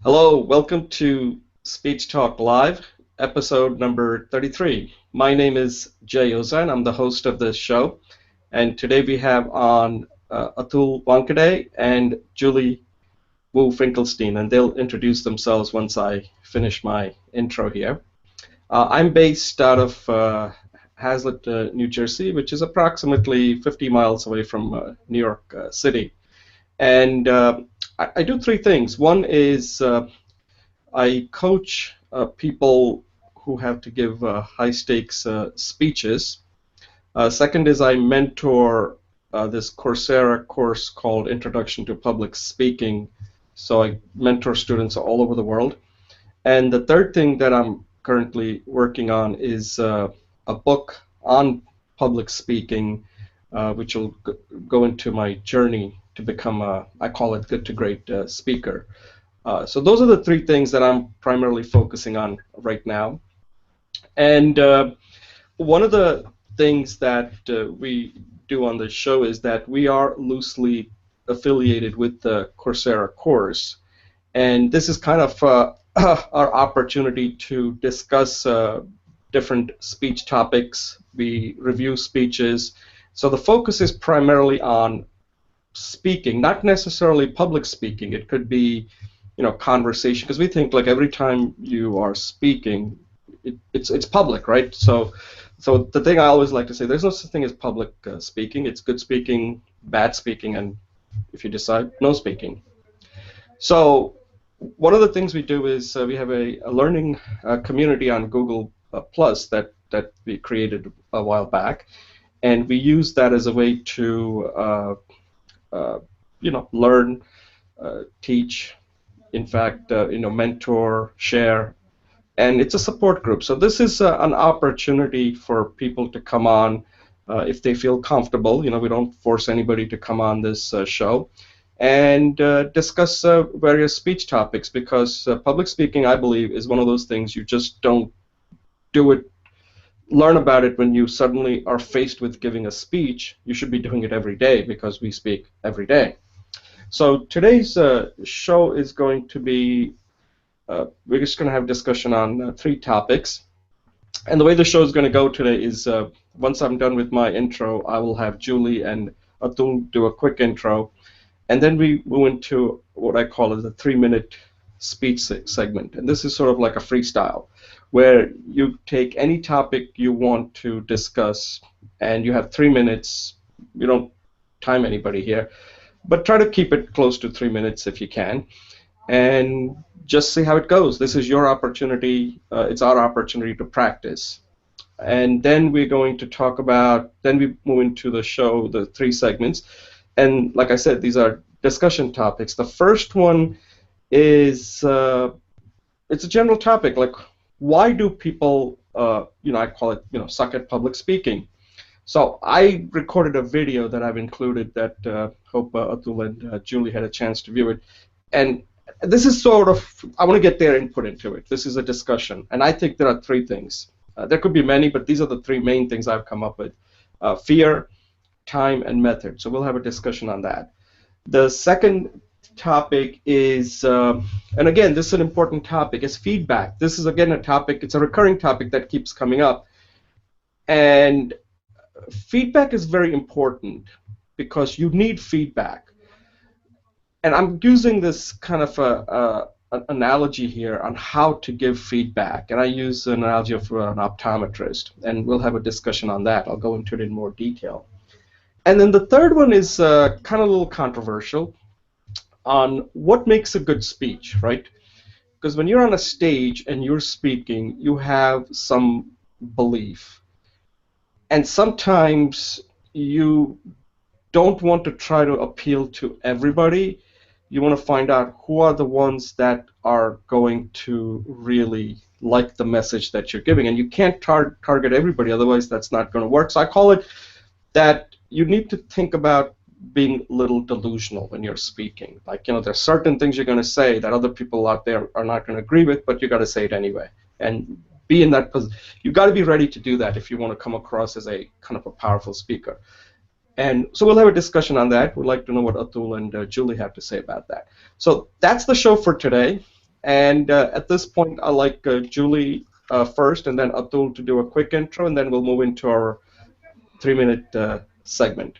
Hello, welcome to Speech Talk Live, episode number 33. My name is Jay Ozan. I'm the host of this show, and today we have on Atul Wankade and Julie Wu Finkelstein, and they'll introduce themselves once I finish my intro here. I'm based out of Hazlet, New Jersey, which is approximately 50 miles away from New York City. And I do three things. One is I coach people who have to give high-stakes speeches. Second is I mentor this Coursera course called Introduction to Public Speaking. So I mentor students all over the world. And the third thing that I'm currently working on is a book on public speaking, which will go into my journey to become I call it good to great speaker. So those are the three things that I'm primarily focusing on right now. And one of the things that we do on this show is that we are loosely affiliated with the Coursera course. And this is kind of our opportunity to discuss different speech topics. We review speeches. So the focus is primarily on speaking, not necessarily public speaking. It could be, conversation, because we think like every time you are speaking, it's public, right? So the thing I always like to say, there's no such thing as public speaking. It's good speaking, bad speaking, and if you decide, no speaking. So one of the things we do is we have a learning community on Google Plus that we created a while back, and we use that as a way to learn, teach, in fact, mentor, share, and it's a support group. So this is an opportunity for people to come on if they feel comfortable. We don't force anybody to come on this show and discuss various speech topics, because public speaking, I believe, is one of those things you just don't learn about it when you suddenly are faced with giving a speech. You should be doing it every day, because we speak every day. So today's show is going to be, we're just going to have discussion on three topics. And the way the show is going to go today is once I'm done with my intro, I will have Julie and Atul do a quick intro. And then we move into what I call as a 3-minute speech segment. And this is sort of like a freestyle, where you take any topic you want to discuss, and you have 3 minutes. You don't time anybody here, but try to keep it close to 3 minutes if you can, and just see how it goes. This is your opportunity. It's our opportunity to practice. And then we're going to talk about, then we move into the show, the three segments. And like I said, these are discussion topics. The first one is, it's a general topic, like why do people, I call it, suck at public speaking. So I recorded a video that I've included that hope Atul and Julie had a chance to view it. And this is sort of, I want to get their input into it. This is a discussion. And I think there are three things. There could be many, but these are the three main things I've come up with. Fear, time, and method. So we'll have a discussion on that. The second topic is, and again, this is an important topic, is feedback. This is, again, a topic, it's a recurring topic that keeps coming up. And feedback is very important because you need feedback. And I'm using this kind of an analogy here on how to give feedback. And I use an analogy of an optometrist, and we'll have a discussion on that. I'll go into it in more detail. And then the third one is kind of a little controversial on what makes a good speech, right? Because when you're on a stage and you're speaking, you have some belief. And sometimes you don't want to try to appeal to everybody. You want to find out who are the ones that are going to really like the message that you're giving. And you can't target everybody, otherwise that's not going to work. So I call it that you need to think about being a little delusional when you're speaking. Like, there's certain things you're going to say that other people out there are not going to agree with, but you got to say it anyway. And be in that position. You've got to be ready to do that if you want to come across as a kind of a powerful speaker. And so we'll have a discussion on that. We'd like to know what Atul and Julie have to say about that. So that's the show for today. And at this point, I'd like Julie first, and then Atul to do a quick intro, and then we'll move into our 3-minute segment.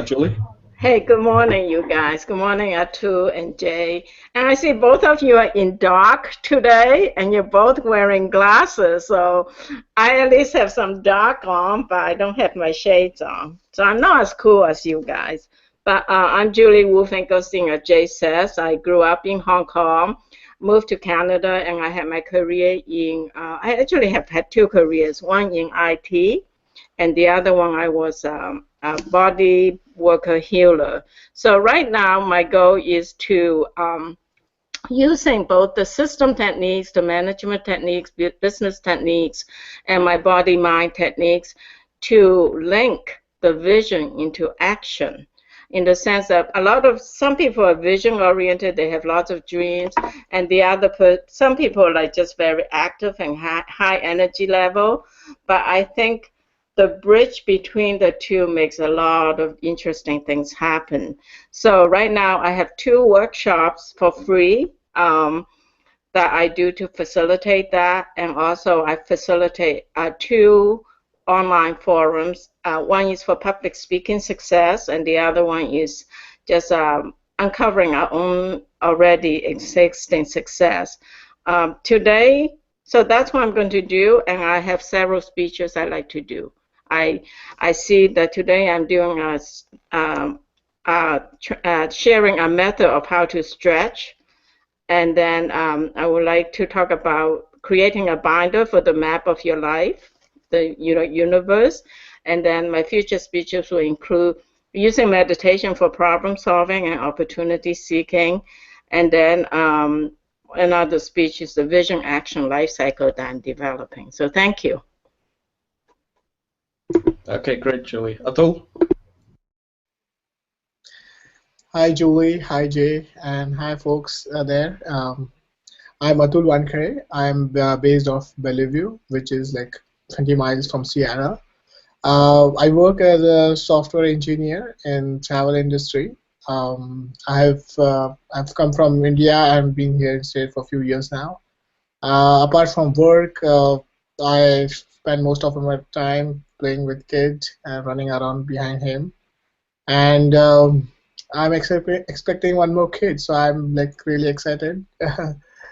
Julie? Hey, good morning, you guys. Good morning, Atu and Jay. And I see both of you are in dark today, and you're both wearing glasses. So I at least have some dark on, but I don't have my shades on. So I'm not as cool as you guys. But I'm Julie Wu Finkelstein, as Jay says. I grew up in Hong Kong, moved to Canada, and I had my career in, I actually have had two careers, one in IT, and the other one I was a body worker healer. So right now my goal is to using both the system techniques, the management techniques, business techniques, and my body-mind techniques to link the vision into action, in the sense that some people are vision-oriented, they have lots of dreams, and some people are like just very active and high energy level. But I think the bridge between the two makes a lot of interesting things happen. So right now I have 2 workshops for free that I do to facilitate that, and also I facilitate 2 online forums. One is for public speaking success, and the other one is just uncovering our own already existing success. Today, so that's what I'm going to do, and I have several speeches I like to do. I see that today I'm doing sharing a method of how to stretch, and then I would like to talk about creating a binder for the map of your life, the universe, and then my future speeches will include using meditation for problem solving and opportunity seeking, and then another speech is the vision action life cycle that I'm developing. So thank you. Okay, great, Julie. Atul? Hi, Julie. Hi, Jay. And hi, folks there. I'm Atul Wankare. I'm based off Bellevue, which is like 20 miles from Seattle. I work as a software engineer in travel industry. I've come from India and been here in state for a few years now. Apart from work, I spend most of my time playing with kids and running around behind him. And I'm expecting one more kid, so I'm like really excited.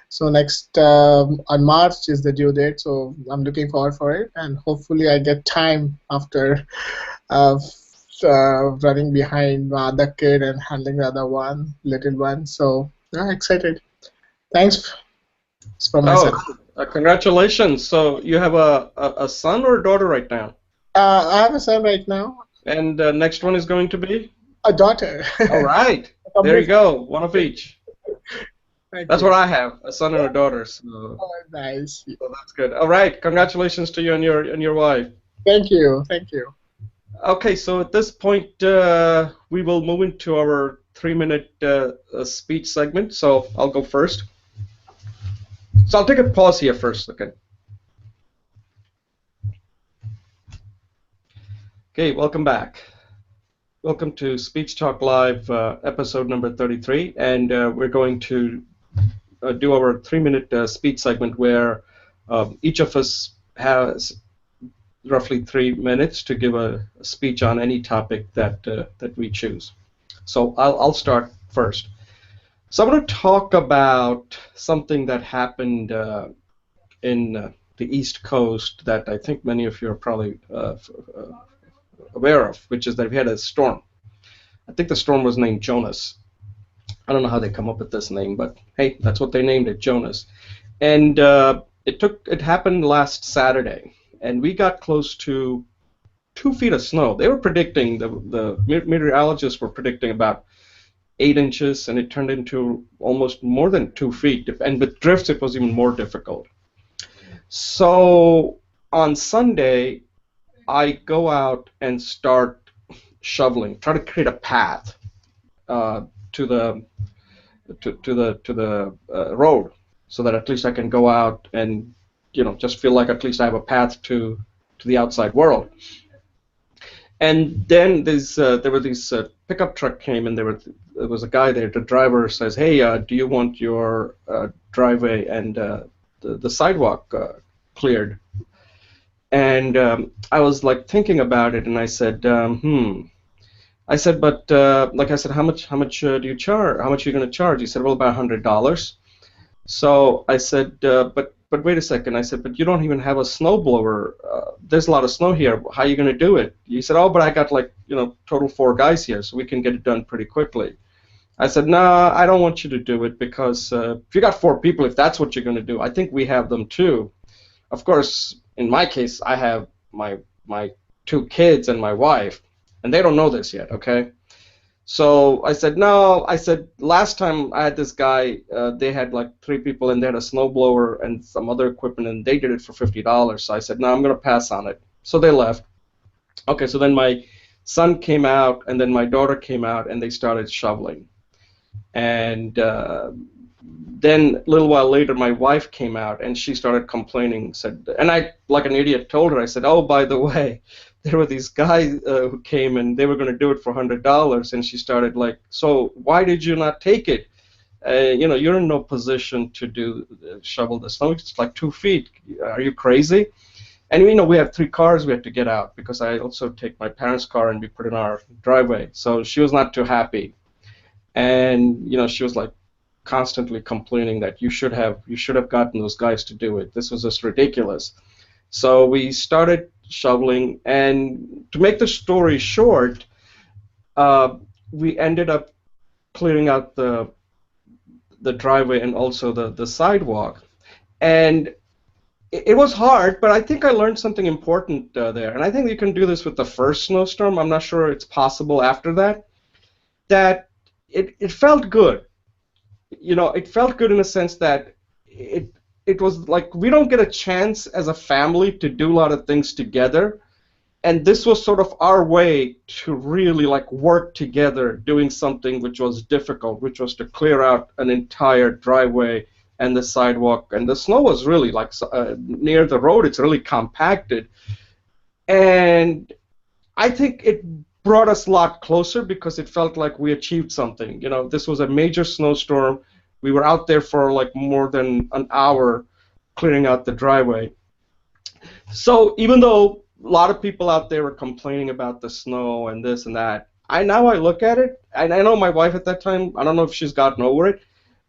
So next on March is the due date, so I'm looking forward for it, and hopefully I get time after running behind the other kid and handling the other little one. So yeah, excited. Thanks for myself. Congratulations. So you have a son or a daughter right now? I have a son right now. And the next one is going to be? A daughter. All right. There you go. One of each. That's what I have, a son and a daughter. So, oh, nice. So that's good. All right. Congratulations to you and your wife. Thank you. Thank you. Okay, so at this point, we will move into our 3-minute speech segment. So I'll go first. So I'll take a pause here first, okay? Okay, welcome back. Welcome to Speech Talk Live, episode number 33, and we're going to do our 3-minute speech segment where each of us has roughly 3 minutes to give a speech on any topic that we choose. So I'll start first. So I want to talk about something that happened in the East Coast that I think many of you are probably aware of, which is that we had a storm. I think the storm was named Jonas. I don't know how they come up with this name, but hey, that's what they named it, Jonas. And it happened last Saturday, and we got close to 2 feet of snow. They were predicting, the meteorologists were predicting about 8 inches, and it turned into almost more than 2 feet. And with drifts, it was even more difficult. So on Sunday, I go out and start shoveling, try to create a path to the road, so that at least I can go out and just feel like at least I have a path to the outside world. And then there were these pickup truck came, and there was a guy there. The driver says, "Hey, do you want your driveway and the sidewalk cleared?" And I was like thinking about it, and I said, I said, but like I said, how much do you charge? How much are you going to charge? He said, well, about $100. So I said, but wait a second. I said, but you don't even have a snowblower. There's a lot of snow here. How are you going to do it? He said, oh, but I got like, total 4 guys here, so we can get it done pretty quickly. I said, no, I don't want you to do it because if you got 4 people, if that's what you're going to do, I think we have them too. Of course, in my case, I have my 2 kids and my wife, and they don't know this yet, okay? So I said, no. I said, last time I had this guy, they had like 3 people, and they had a snowblower and some other equipment, and they did it for $50. So I said, no, I'm going to pass on it. So they left. Okay, so then my son came out, and then my daughter came out, and they started shoveling. And then a little while later, my wife came out, and she started complaining. And I, like an idiot, told her, I said, oh, by the way, there were these guys who came, and they were going to do it for $100. And she started like, so why did you not take it? You're in no position to shovel the snow. It's like 2 feet. Are you crazy? And we have 3 cars we had to get out, because I also take my parents' car and we put it in our driveway. So she was not too happy. And she was like constantly complaining that you should have gotten those guys to do it. This was just ridiculous. So we started shoveling, and to make the story short, we ended up clearing out the driveway and also the sidewalk. And it was hard, but I think I learned something important there. And I think you can do this with the first snowstorm. I'm not sure it's possible after that. That it felt good. It felt good in the sense that it was like we don't get a chance as a family to do a lot of things together, and this was sort of our way to really like work together doing something which was difficult, which was to clear out an entire driveway and the sidewalk. And the snow was really like near the road, it's really compacted, and I think it brought us a lot closer because it felt like we achieved something. This was a major snowstorm. We were out there for like more than an hour clearing out the driveway. So even though a lot of people out there were complaining about the snow and this and that, now I look at it, and I know my wife at that time, I don't know if she's gotten over it,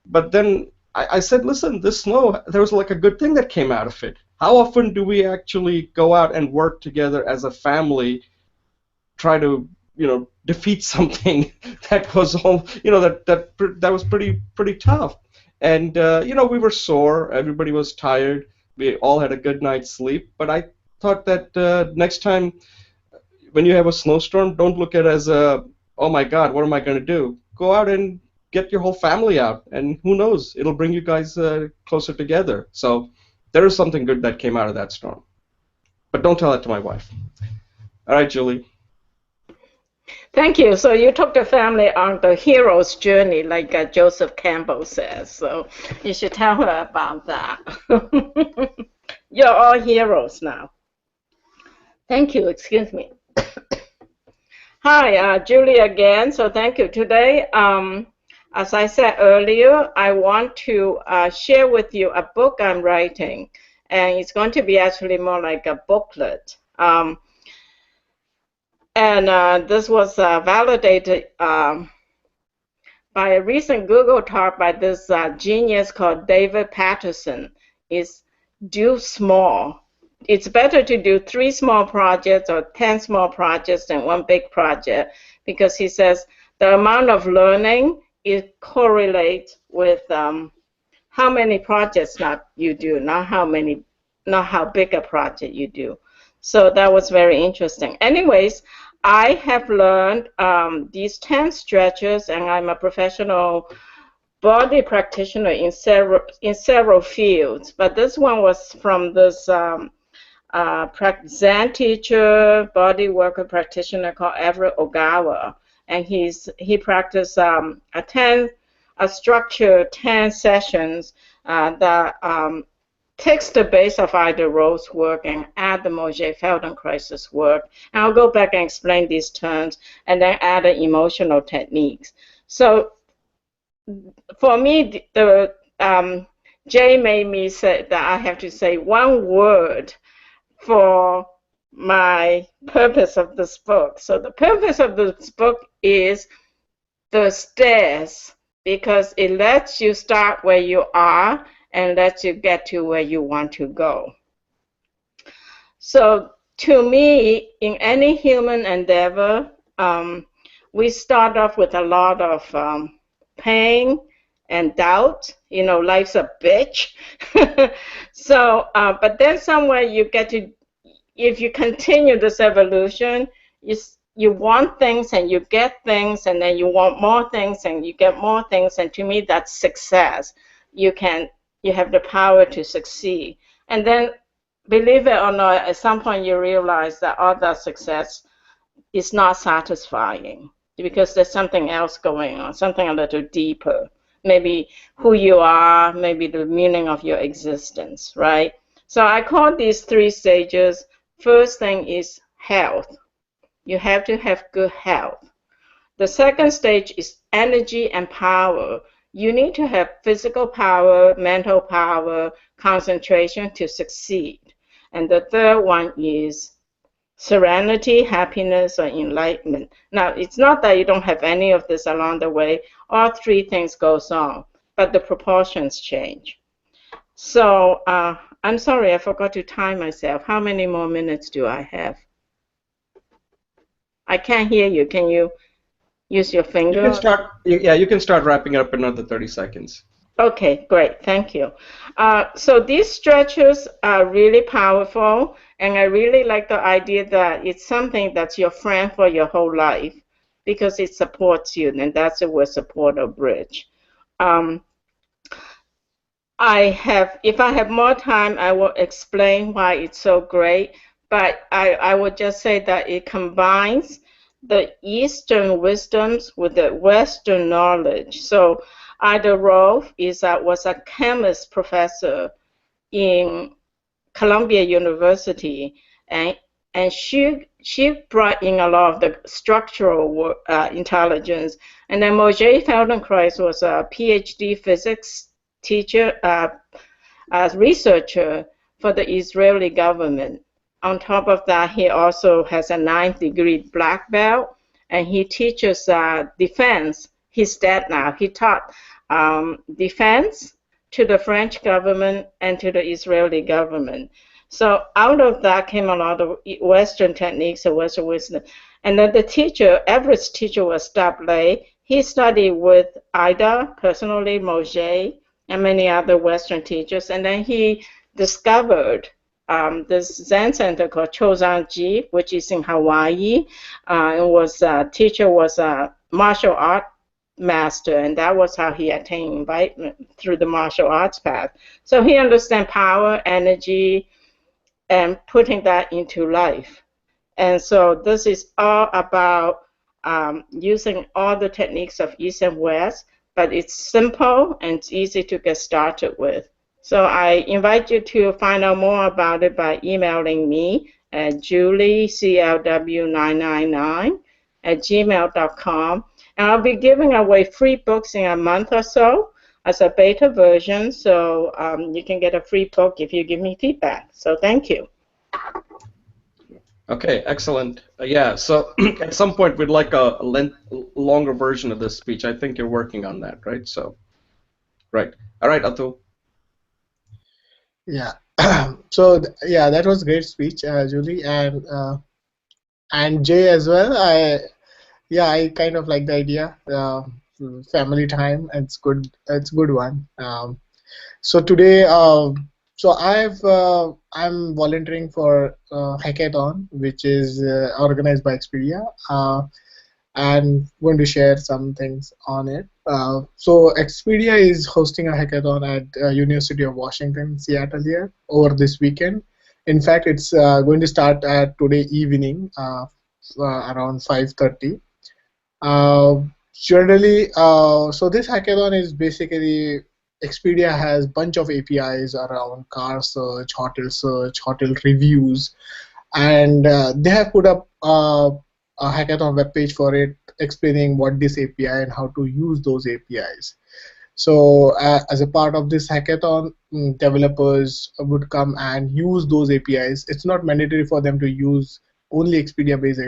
but then I said, listen, this snow, there was like a good thing that came out of it. How often do we actually go out and work together as a family, try to defeat something that was that was pretty tough? And we were sore, everybody was tired, we all had a good night's sleep, but I thought that next time when you have a snowstorm, don't look at it as oh my god, what am I going to do? Go out and get your whole family out, and who knows, it'll bring you guys closer together. So there is something good that came out of that storm, but don't tell that to my wife. All right, Julie. Thank you. So you took the family on the hero's journey, like Joseph Campbell says. So you should tell her about that. You're all heroes now. Thank you. Excuse me. Hi, Julie again. So thank you. Today, as I said earlier, I want to share with you a book I'm writing. And it's going to be actually more like a booklet. And this was validated by a recent Google talk by this genius called David Patterson. Is do small. It's better to do 3 small projects or 10 small projects than 1 big project, because he says the amount of learning it correlates with how many projects you do, not how big a project you do. So that was very interesting. Anyways, I have learned these 10 stretches, and I'm a professional body practitioner in several fields. But this one was from this Zen teacher, body worker practitioner called Everett Ogawa, and he practiced a structured 10 sessions that takes the base of Ida Rowe's work and add the Moshe-Feldenkrais's work. And I'll go back and explain these terms and then add the emotional techniques. So for me, Jay made me say that I have to say one word for my purpose of this book. So the purpose of this book is the stairs, because it lets you start where you are and lets you get to where you want to go. So to me, in any human endeavor, we start off with a lot of pain and doubt. You know, life's a bitch. So, but then somewhere you get to, if you continue this evolution, you want things and you get things, and then you want more things and you get more things, and to me that's success. You have the power to succeed. And then, believe it or not, at some point you realize that all that success is not satisfying, because there's something else going on, something a little deeper. Maybe who you are, maybe the meaning of your existence, right? So I call these 3 stages. First thing is health. You have to have good health. The second stage is energy and power. You need to have physical power, mental power, concentration to succeed. And the third one is serenity, happiness, or enlightenment. Now, it's not that you don't have any of this along the way. All 3 things goes on, but the proportions change. So I'm sorry, I forgot to time myself. How many more minutes do I have? I can't hear you. Can you use your finger? You can start. Yeah, you can start wrapping up in another 30 seconds. Okay, great. Thank you. So these stretches are really powerful, and I really like the idea that it's something that's your friend for your whole life, because it supports you, and that's the word support or bridge. If I have more time, I will explain why it's so great. But I would just say that it combines the Eastern wisdoms with the Western knowledge. So Ida Rowe was a chemist professor in Columbia University, and she brought in a lot of the structural intelligence. And then Moshe Feldenkrais was a PhD physics teacher, researcher for the Israeli government. On top of that, he also has a 9th degree black belt, and he teaches defense. He's dead now. He taught defense to the French government and to the Israeli government. So out of that came a lot of Western techniques and Western wisdom. And then the teacher, Everett's teacher, was Dablé. He studied with Ida, personally, Moshe, and many other Western teachers. And then he discovered this Zen center called Chozanji, which is in Hawaii. Teacher was a martial art master, and that was how he attained enlightenment, through the martial arts path. So he understands power, energy, and putting that into life. And so this is all about using all the techniques of East and West, but it's simple and it's easy to get started with. So I invite you to find out more about it by emailing me at julieclw999@gmail.com. And I'll be giving away free books in a month or so as a beta version. So you can get a free book if you give me feedback. So thank you. Okay, excellent. Yeah, so at some point we'd like a longer version of this speech. I think you're working on that, right? So, right. All right, Atul. Yeah. So yeah, that was a great speech, Julie, and Jay as well. I kind of like the idea. Family time. It's good. It's a good one. So today, I'm volunteering for hackathon, which is organized by Expedia, and going to share some things on it. So Expedia is hosting a hackathon at University of Washington, Seattle here over this weekend. In fact, it's going to start at today evening around 5:30. So this hackathon is basically Expedia has a bunch of APIs around car search, hotel reviews, and they have put up a hackathon webpage for it, explaining what this API and how to use those APIs. So as a part of this hackathon, developers would come and use those APIs. It's not mandatory for them to use only Expedia-based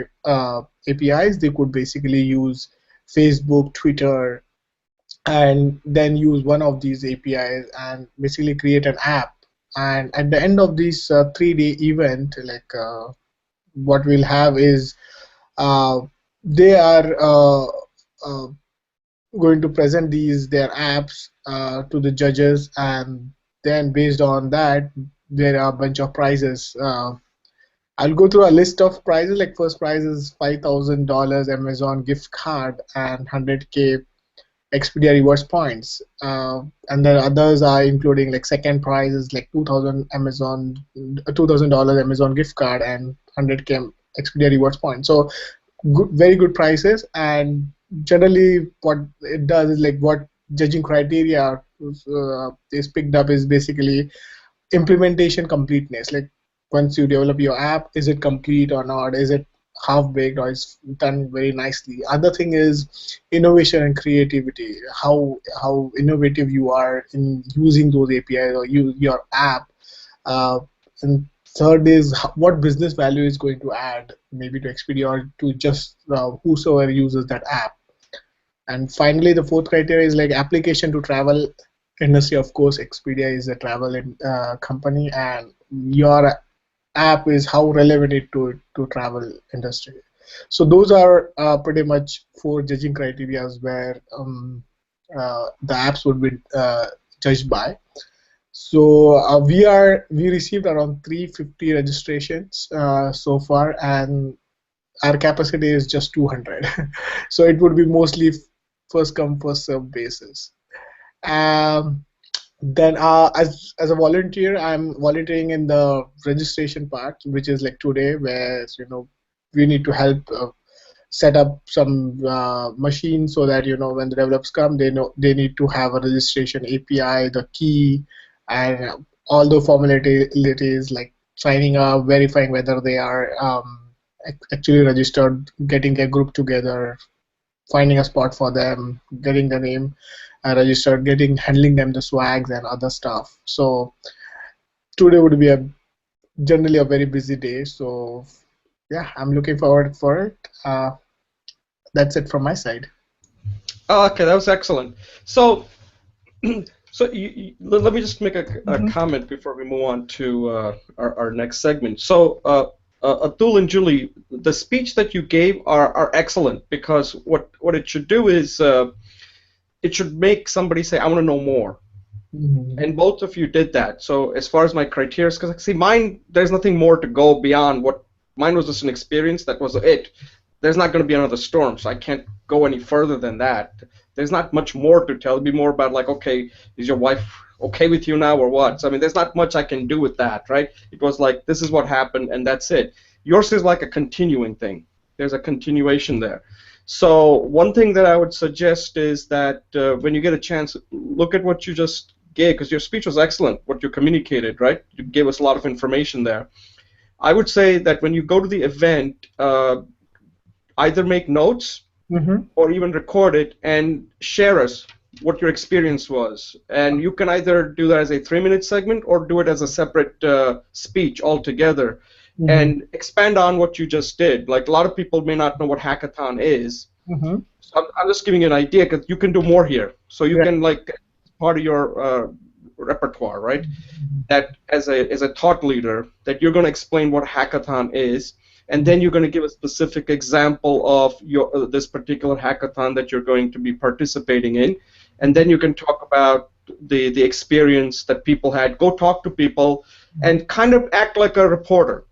APIs. They could basically use Facebook, Twitter, and then use one of these APIs and basically create an app. And at the end of this 3-day event, like what we'll have is uh, they are uh, going to present their apps to the judges, and then based on that, there are a bunch of prizes. I'll go through a list of prizes. Like first prize is $5,000 Amazon gift card and 100K Expedia rewards points, and then others are including like second prize is like $2,000 Amazon gift card and 100K Expedia rewards points. So good, very good prices. And generally, what it does is like what judging criteria is picked up is basically implementation completeness. Like once you develop your app, is it complete or not? Is it half baked or is done very nicely? Other thing is innovation and creativity. How innovative you are in using those APIs or your app. And third is what business value is going to add maybe to Expedia or to just whosoever uses that app. And finally, the fourth criteria is like application to travel industry. Of course, Expedia is a travel company, and your app is how relevant it to travel industry. So those are pretty much four judging criteria where the apps would be judged by. So we received around 350 registrations so far, and our capacity is just 200. So it would be mostly first come first serve basis. Um, then as a volunteer, I'm volunteering in the registration part, which is like today, where we need to help set up some machines so that when the developers come, they know they need to have a registration API, the key, and all the formalities like signing up, verifying whether they are actually registered, getting a group together, finding a spot for them, getting the name registered, handling them the swags and other stuff. So today would be generally a very busy day. So yeah, I'm looking forward for it. That's it from my side. Oh, okay, that was excellent. So, let me just make a comment before we move on to our next segment. So, Atul and Julie, the speech that you gave are excellent, because what it should do is it should make somebody say, I want to know more. And both of you did that. So as far as my criteria, because see, mine, there's nothing more to go beyond what mine was. Just an experience. That was it. There's not going to be another storm, so I can't go any further than that. There's not much more to tell. It'd be more about like, okay, is your wife okay with you now or what? So I mean, there's not much I can do with that, right? It was like, this is what happened, and that's it. Yours is like a continuing thing. There's a continuation there. So one thing that I would suggest is that when you get a chance, look at what you just gave, because your speech was excellent, what you communicated, right? You gave us a lot of information there. I would say that when you go to the event, either make notes or even record it and share us what your experience was. And you can either do that as a 3-minute segment or do it as a separate speech altogether. And expand on what you just did. Like, a lot of people may not know what hackathon is. So I'm just giving you an idea, because you can do more here. So you can, like, part of your repertoire, right? That as a thought leader, that you're going to explain what hackathon is, and then you're going to give a specific example of your this particular hackathon that you're going to be participating in, and then you can talk about the experience that people had. Go talk to people and kind of act like a reporter.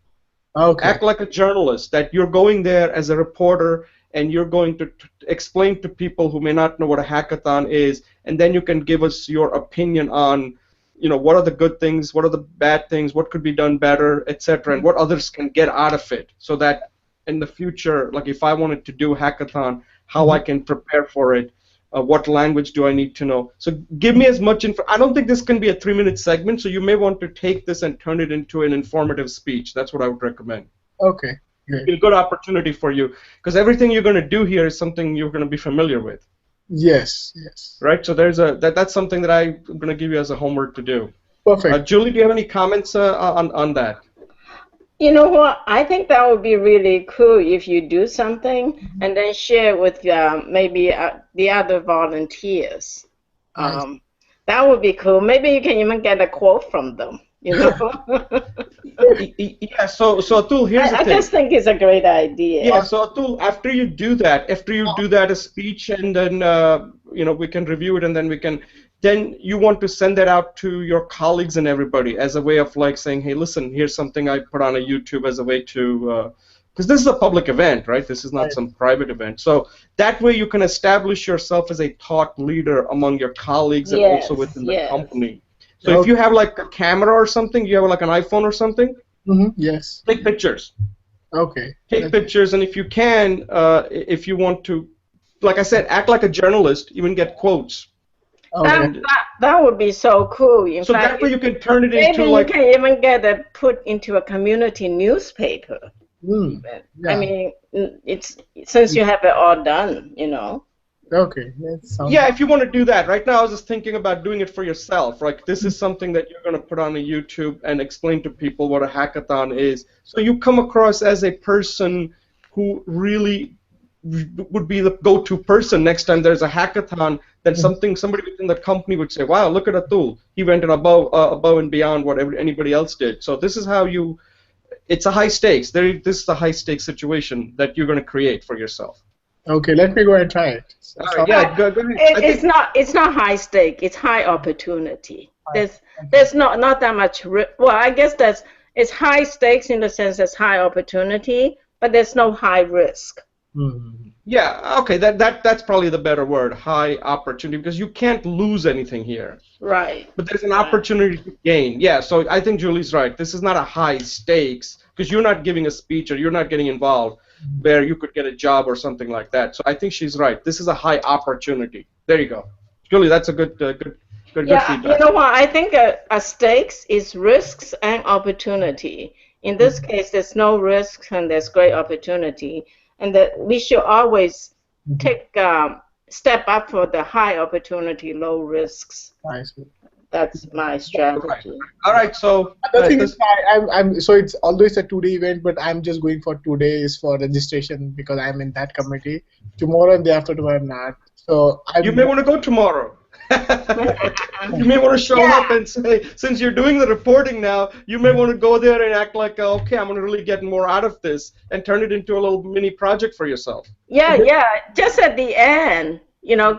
Okay. Act like a journalist, that you're going there as a reporter and you're going to explain to people who may not know what a hackathon is, and then you can give us your opinion on, what are the good things, what are the bad things, what could be done better, etc., and what others can get out of it, so that in the future, like if I wanted to do a hackathon, how I can prepare for it, What language do I need to know? So give me as much info. I don't think this can be a 3-minute segment, so you may want to take this and turn it into an informative speech. That's what I would recommend. Okay, great. A good opportunity for you, because everything you're going to do here is something you're going to be familiar with. Yes, yes. Right, so there's that's something that I'm going to give you as a homework to do. Perfect. Julie, do you have any comments on that? You know what? I think that would be really cool if you do something and then share with maybe the other volunteers. That would be cool. Maybe you can even get a quote from them. You know? Yeah. So Atul, here's the thing. I just think it's a great idea. Yeah. So Atul, after you do that a speech, and then we can review it, and then you want to send that out to your colleagues and everybody as a way of like saying, hey, listen, here's something I put on a YouTube as a way to, because this is a public event, right? This is not some private event. So that way you can establish yourself as a thought leader among your colleagues and also within the company. So if you have like a camera or something, you have like an iPhone or something, yes. take pictures. Okay. Take pictures, and if you can, if you want to, like I said, act like a journalist, even get quotes. That would be so cool. In so fact, that way you can turn it into maybe like. You can even get it put into a community newspaper. Yeah. I mean, it's since you have it all done, you know. Okay. Yeah, if you want to do that. Right now I was just thinking about doing it for yourself. Like this is something that you're going to put on a YouTube and explain to people what a hackathon is. So you come across as a person who really would be the go-to person next time there's a hackathon. Then somebody within the company would say, wow, look at Atul. He went above and beyond what anybody else did. So this is how you. It's a high stakes. This is a high stakes situation that you're going to create for yourself. Okay, let me go and try it. Yeah, go ahead. It's not high stake. It's high opportunity. There's not that much. Well, I guess it's high stakes in the sense there's high opportunity, but there's no high risk. Yeah, okay, that's probably the better word, high opportunity, because you can't lose anything here. Right. But there's an opportunity to gain. Yeah, so I think Julie's right. This is not a high stakes, because you're not giving a speech or you're not getting involved where you could get a job or something like that. So I think she's right. This is a high opportunity. There you go. Julie, that's a good feedback. You know what? I think a stakes is risks and opportunity. In this case, there's no risks and there's great opportunity. And that we should always take step up for the high opportunity, low risks. That's my strategy. All right. So the thing is, so although it's a 2-day event, but I'm just going for 2 days for registration because I'm in that committee. Tomorrow and the after tomorrow I'm not. So you may want to go tomorrow. You may want to show up and say, since you're doing the reporting now, you may want to go there and act like, okay, I'm going to really get more out of this and turn it into a little mini project for yourself. Yeah. Just at the end,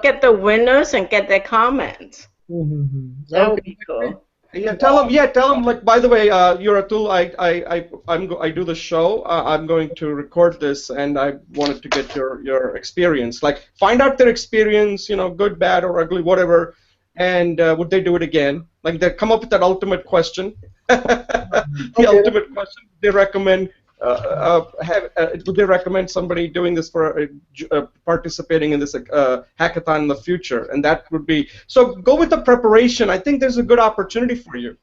get the winners and get their comments. That would be cool. Yeah, tell them. Like, by the way, you're Atul. I do the show. I'm going to record this, and I wanted to get your experience. Like, find out their experience. Good, bad, or ugly, whatever. And would they do it again? Like, they come up with that ultimate question. Ultimate question. They recommend. Would they recommend somebody doing this for participating in this hackathon in the future? And that would be so. Go with the preparation. I think there's a good opportunity for you.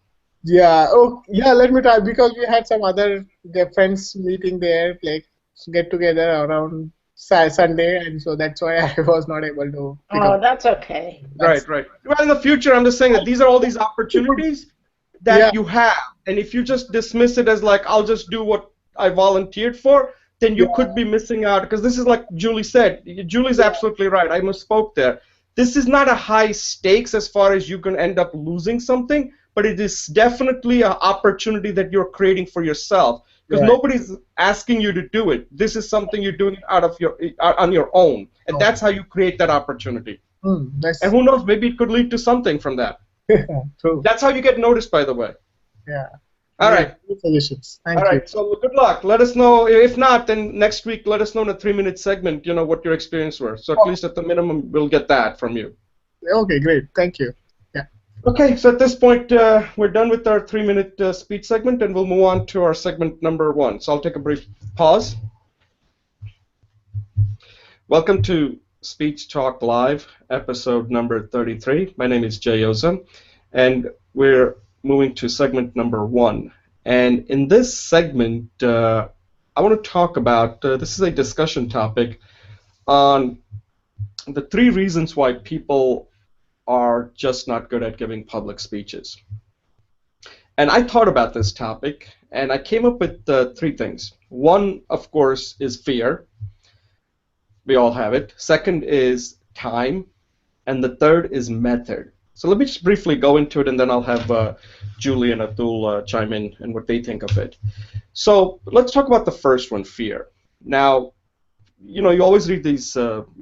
Yeah. Oh, yeah. Let me try because we had some other friends meeting there, like get together around Sunday, and so that's why I was not able to. That's okay. Right. Well, in the future, I'm just saying that these are all these opportunities that you have, and if you just dismiss it as like I'll just do what I volunteered for, then you could be missing out, because this is like Julie said. Julie's absolutely right. I misspoke there. This is not a high stakes as far as you can end up losing something, but it is definitely an opportunity that you're creating for yourself, because nobody's asking you to do it. This is something you're doing on your own, and that's how you create that opportunity. And who knows, maybe it could lead to something from that. True. That's how you get noticed, by the way. Yeah. All right. Good suggestions. Thank you. All right. So good luck. Let us know. If not, then next week let us know in a 3-minute segment. What your experience were. So at least at the minimum, we'll get that from you. Okay. Great. Thank you. Yeah. Okay. So at this point, we're done with our 3-minute speech segment, and we'll move on to our segment number 1. So I'll take a brief pause. Welcome to Speech Talk Live, episode number 33. My name is Jay Ozan, and we're moving to segment number 1. And in this segment, I want to talk about, this is a discussion topic on the 3 reasons why people are just not good at giving public speeches. And I thought about this topic, and I came up with 3 things. One, of course, is fear. We all have it. Second is time, and the third is method. So let me just briefly go into it, and then I'll have Julie and Atul chime in and what they think of it. So let's talk about the first one, fear. Now, you know, you always read these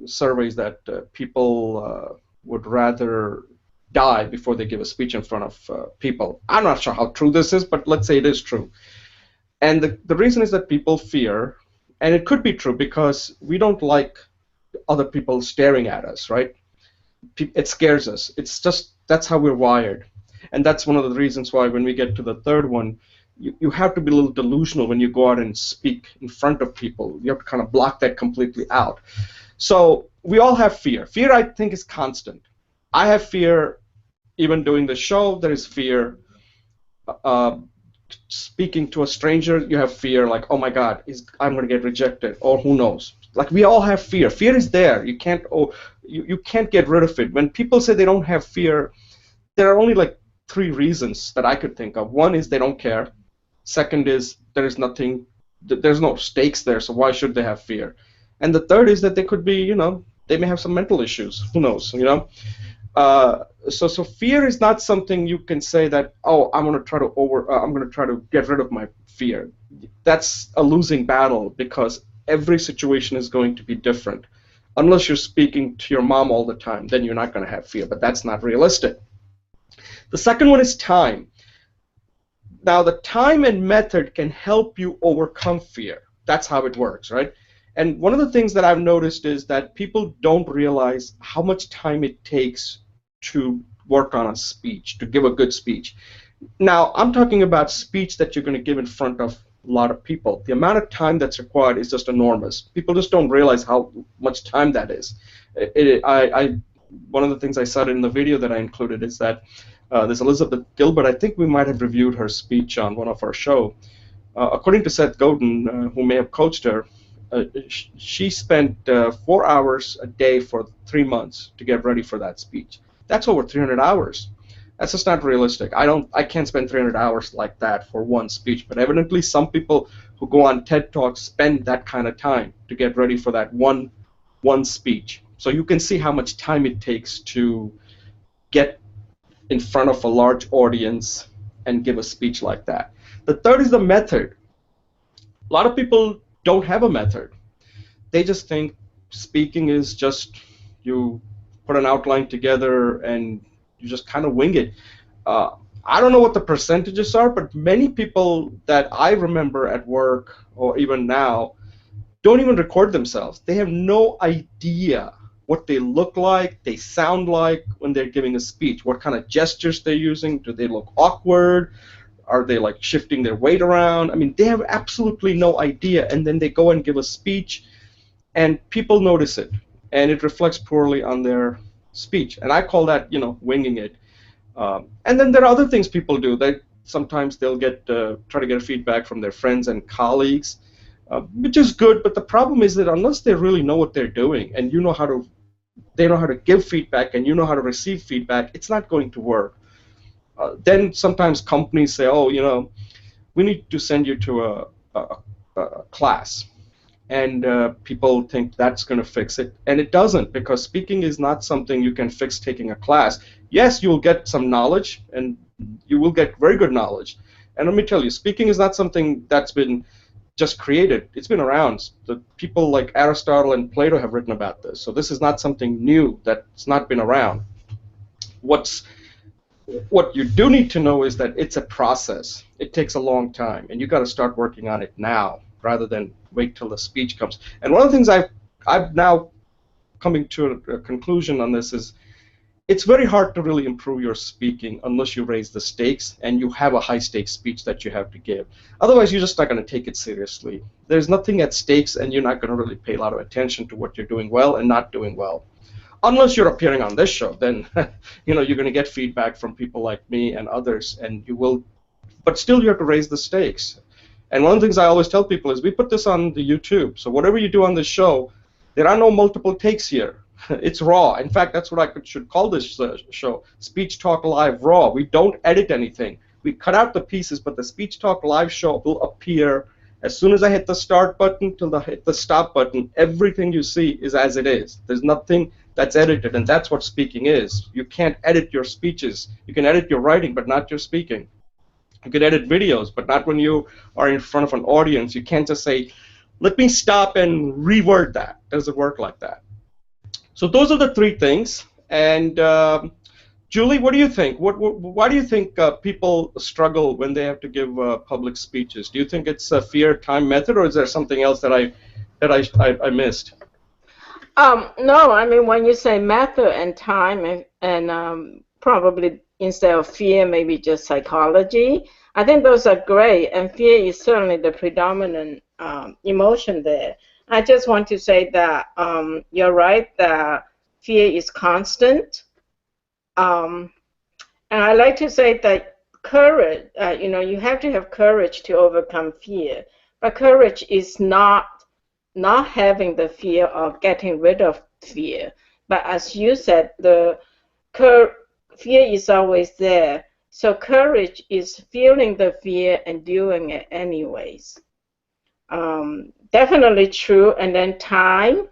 surveys that people would rather die before they give a speech in front of people. I'm not sure how true this is, but let's say it is true. And the reason is that people fear, and it could be true because we don't like other people staring at us, right? It scares us. It's just, that's how we're wired. And that's one of the reasons why when we get to the third one, you have to be a little delusional when you go out and speak in front of people. You have to kind of block that completely out. So we all have fear. Fear, I think, is constant. I have fear even doing the show. There is fear. Speaking to a stranger, you have fear, like, oh my God, I'm going to get rejected, or who knows. Like, we all have fear. Fear is there. You can't get rid of it. When people say they don't have fear, there are only like 3 reasons that I could think of. One is they don't care. Second is there's no stakes there, so why should they have fear? And the third is that they could be, you know, they may have some mental issues. Who knows, you know? So fear is not something you can say that, oh, I'm going to try to get rid of my fear. That's a losing battle because every situation is going to be different. Unless you're speaking to your mom all the time, then you're not going to have fear, but that's not realistic. The second one is time. Now, the time and method can help you overcome fear. That's how it works, right? And one of the things that I've noticed is that people don't realize how much time it takes to work on a speech, to give a good speech. Now, I'm talking about speech that you're going to give in front of a lot of people. The amount of time that's required is just enormous. People just don't realize how much time that is. One of the things I cited in the video that I included is that this Elizabeth Gilbert, I think we might have reviewed her speech on one of our show. According to Seth Godin, who may have coached her, she spent 4 hours a day for 3 months to get ready for that speech. That's over 300 hours. That's just not realistic. I can't spend 300 hours like that for one speech, but evidently some people who go on TED Talks spend that kind of time to get ready for that one speech. So you can see how much time it takes to get in front of a large audience and give a speech like that. The third is the method. A lot of people don't have a method. They just think speaking is just you put an outline together and you just kind of wing it. I don't know what the percentages are, but many people that I remember at work or even now don't even record themselves. They have no idea what they look like, they sound like when they're giving a speech, what kind of gestures they're using. Do they look awkward? Are they like shifting their weight around? I mean, they have absolutely no idea, and then they go and give a speech, and people notice it, and it reflects poorly on their speech. And I call that, you know, winging it. And then there are other things people do. Sometimes they'll try to get feedback from their friends and colleagues, which is good. But the problem is that unless they really know what they're doing, and they know how to give feedback, and you know how to receive feedback, it's not going to work. Then sometimes companies say, oh, you know, we need to send you to a class. And people think that's going to fix it. And it doesn't, because speaking is not something you can fix taking a class. Yes, you'll get some knowledge, and you will get very good knowledge. And let me tell you, speaking is not something that's been just created. It's been around. The people like Aristotle and Plato have written about this. So this is not something new that's not been around. What you do need to know is that it's a process. It takes a long time, and you got to start working on it now rather than wait till the speech comes. And one of the things I've now coming to a conclusion on this is it's very hard to really improve your speaking unless you raise the stakes and you have a high stakes speech that you have to give. Otherwise, you're just not going to take it seriously. There's nothing at stakes, and you're not going to really pay a lot of attention to what you're doing well and not doing well. Unless you're appearing on this show, then you're going to get feedback from people like me and others, and you will. But still, you have to raise the stakes. And one of the things I always tell people is we put this on the YouTube. So whatever you do on this show, there are no multiple takes here. It's raw. In fact, that's what I should call this show, Speech Talk Live Raw. We don't edit anything. We cut out the pieces, but the Speech Talk Live show will appear as soon as I hit the start button till I hit the stop button. Everything you see is as it is. There's nothing that's edited, and that's what speaking is. You can't edit your speeches. You can edit your writing, but not your speaking. You can edit videos, but not when you are in front of an audience. You can't just say, let me stop and reword that. It doesn't work like that. So those are the three things. And Julie, what do you think? Why do you think people struggle when they have to give public speeches? Do you think it's a fear, time, method, or is there something else that I missed? No, I mean, when you say method and time and probably instead of fear, maybe just psychology, I think those are great, and fear is certainly the predominant emotion there. I just want to say that you're right that fear is constant, and I like to say that courage, you have to have courage to overcome fear, but courage is not having the fear or getting rid of fear, but as you said, the fear is always there. So courage is feeling the fear and doing it anyways. Definitely true. And then time,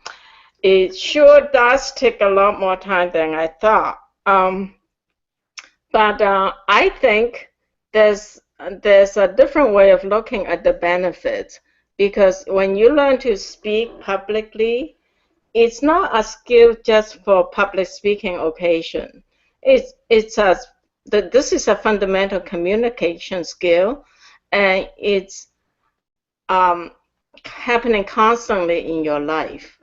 it sure does take a lot more time than I thought. But I think there's a different way of looking at the benefits, because when you learn to speak publicly, it's not a skill just for public speaking occasion. This is a fundamental communication skill, and it's happening constantly in your life,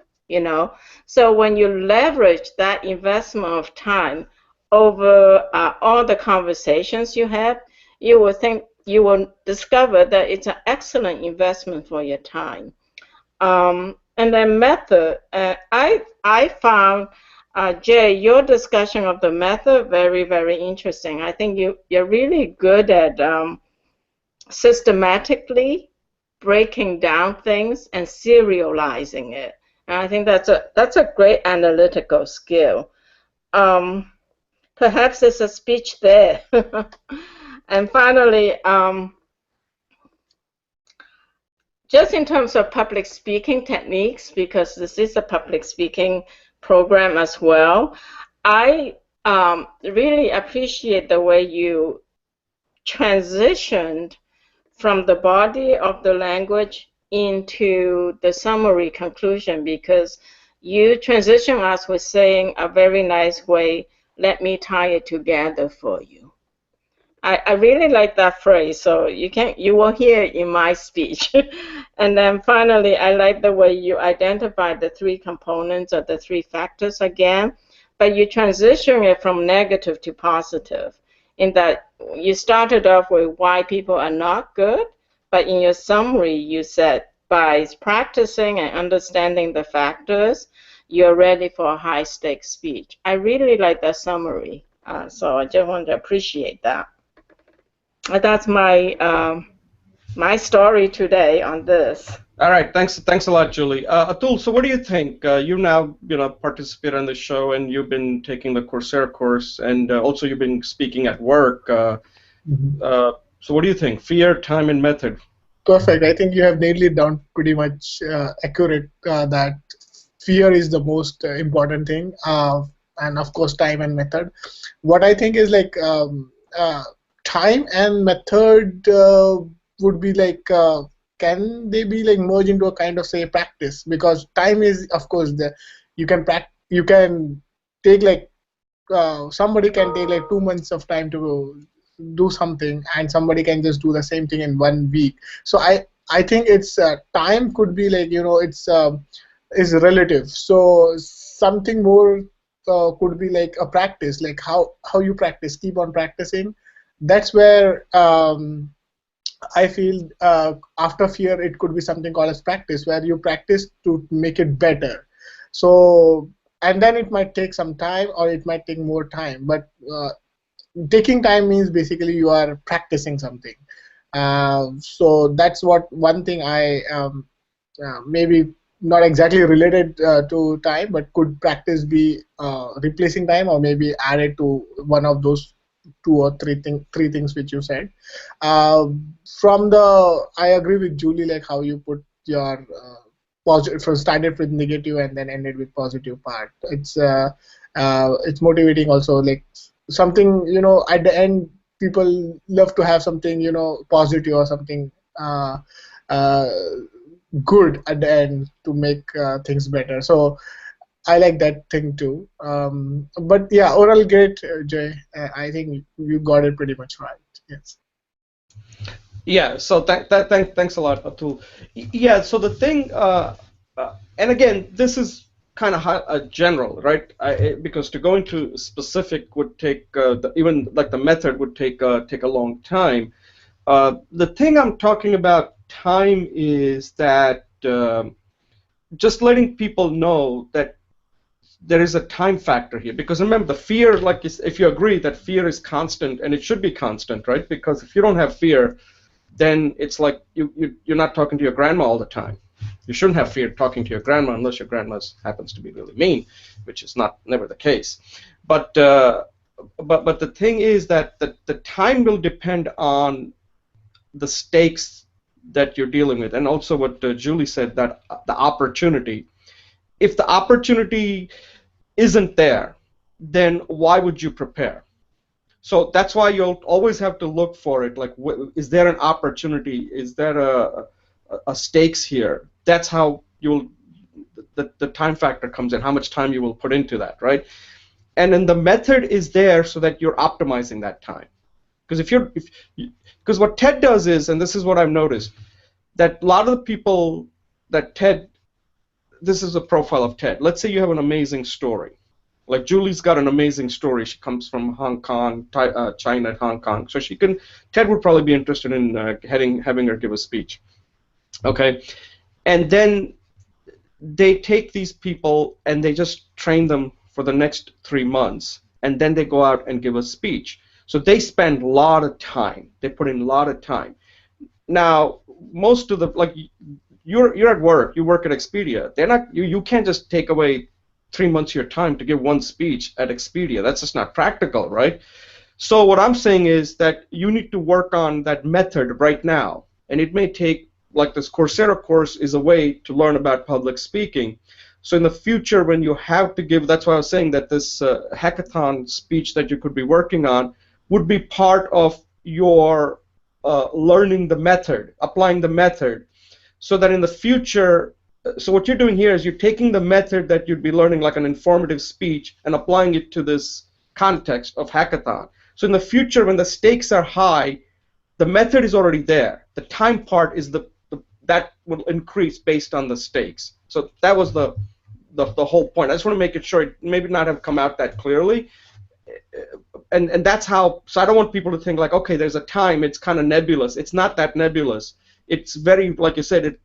So when you leverage that investment of time over all the conversations you have, you will discover that it's an excellent investment for your time. And then method, I found Jay, your discussion of the method very, very interesting. I think you're really good at systematically breaking down things and serializing it. And I think that's a great analytical skill. Perhaps there's a speech there. And finally, just in terms of public speaking techniques, because this is a public speaking program as well, I really appreciate the way you transitioned from the body of the language into the summary conclusion, because you transition us with saying a very nice way, let me tie it together for you. I really like that phrase, so you will hear it in my speech. And then finally, I like the way you identify the three components or the three factors again, but you transition it from negative to positive, in that you started off with why people are not good, but in your summary you said by practicing and understanding the factors, you're ready for a high stakes speech. I really like that summary, so I just want to appreciate that. That's my my story today on this. All right, thanks a lot, Julie. Atul, so what do you think? You now participate on the show, and you've been taking the Coursera course, and also you've been speaking at work. So what do you think? Fear, time, and method. Perfect. I think you have nailed it down pretty much accurate. That fear is the most important thing, and of course time and method. What I think is like time and method would be like, can they be like merged into a kind of say practice? Because time is, of course, you can take like somebody can take like 2 months of time to do something, and somebody can just do the same thing in 1 week. So I think it's time could be like, it's is relative. So something more could be like a practice, like how you practice, keep on practicing. That's where I feel after fear, it could be something called as practice, where you practice to make it better. So, and then it might take some time, or it might take more time. But taking time means basically you are practicing something. So that's what one thing I maybe not exactly related to time, but could practice be replacing time, or maybe added to one of those two or three things which you said. From the, I agree with Julie, like how you put your positive, from started with negative and then ended with positive part. It's motivating also, like something, at the end people love to have something, positive or something uh, good at the end to make things better. So I like that thing too. But yeah, overall great, Jay. I think you got it pretty much right. Yes. Yeah, so thanks a lot, Atul. Yeah, so the thing, and again, this is kind of general, right? Because to go into specific would take even like the method would take a long time. The thing I'm talking about time is that just letting people know that there is a time factor here. Because remember, the fear, like if you agree that fear is constant, and it should be constant, right? Because if you don't have fear, then it's like you're not talking to your grandma all the time. You shouldn't have fear talking to your grandma unless your grandma happens to be really mean, which is never the case. But the thing is that the time will depend on the stakes that you're dealing with, and also what Julie said, that the opportunity. If the opportunity isn't there, then why would you prepare? So that's why you'll always have to look for it. Like, is there an opportunity? Is there a stakes here? That's how the time factor comes in. How much time you will put into that, right? And then the method is there so that you're optimizing that time. Because because what TED does is, and this is what I've noticed, that a lot of the people that TED, this is a profile of TED. Let's say you have an amazing story. Like Julie's got an amazing story. She comes from Hong Kong, China, Hong Kong. So TED would probably be interested in having her give a speech. Okay, and then they take these people and they just train them for the next 3 months, and then they go out and give a speech. So they spend a lot of time. They put in a lot of time. Now, most of the, like, you're at work. You work at Expedia. They're not. You can't just take away 3 months of your time to give one speech at Expedia. That's just not practical, right? So what I'm saying is that you need to work on that method right now, and it may take, like this Coursera course is a way to learn about public speaking. So in the future, when you have to give, that's why I was saying that this hackathon speech that you could be working on would be part of your learning the method, applying the method, so that in the future, so what you're doing here is you're taking the method that you'd be learning, like an informative speech, and applying it to this context of hackathon. So in the future, when the stakes are high, the method is already there. The time part is that will increase based on the stakes. So that was the whole point. I just want to make it sure, it maybe not have come out that clearly. And that's how, so I don't want people to think like, okay, there's a time, it's kind of nebulous. It's not that nebulous. It's very, like you said,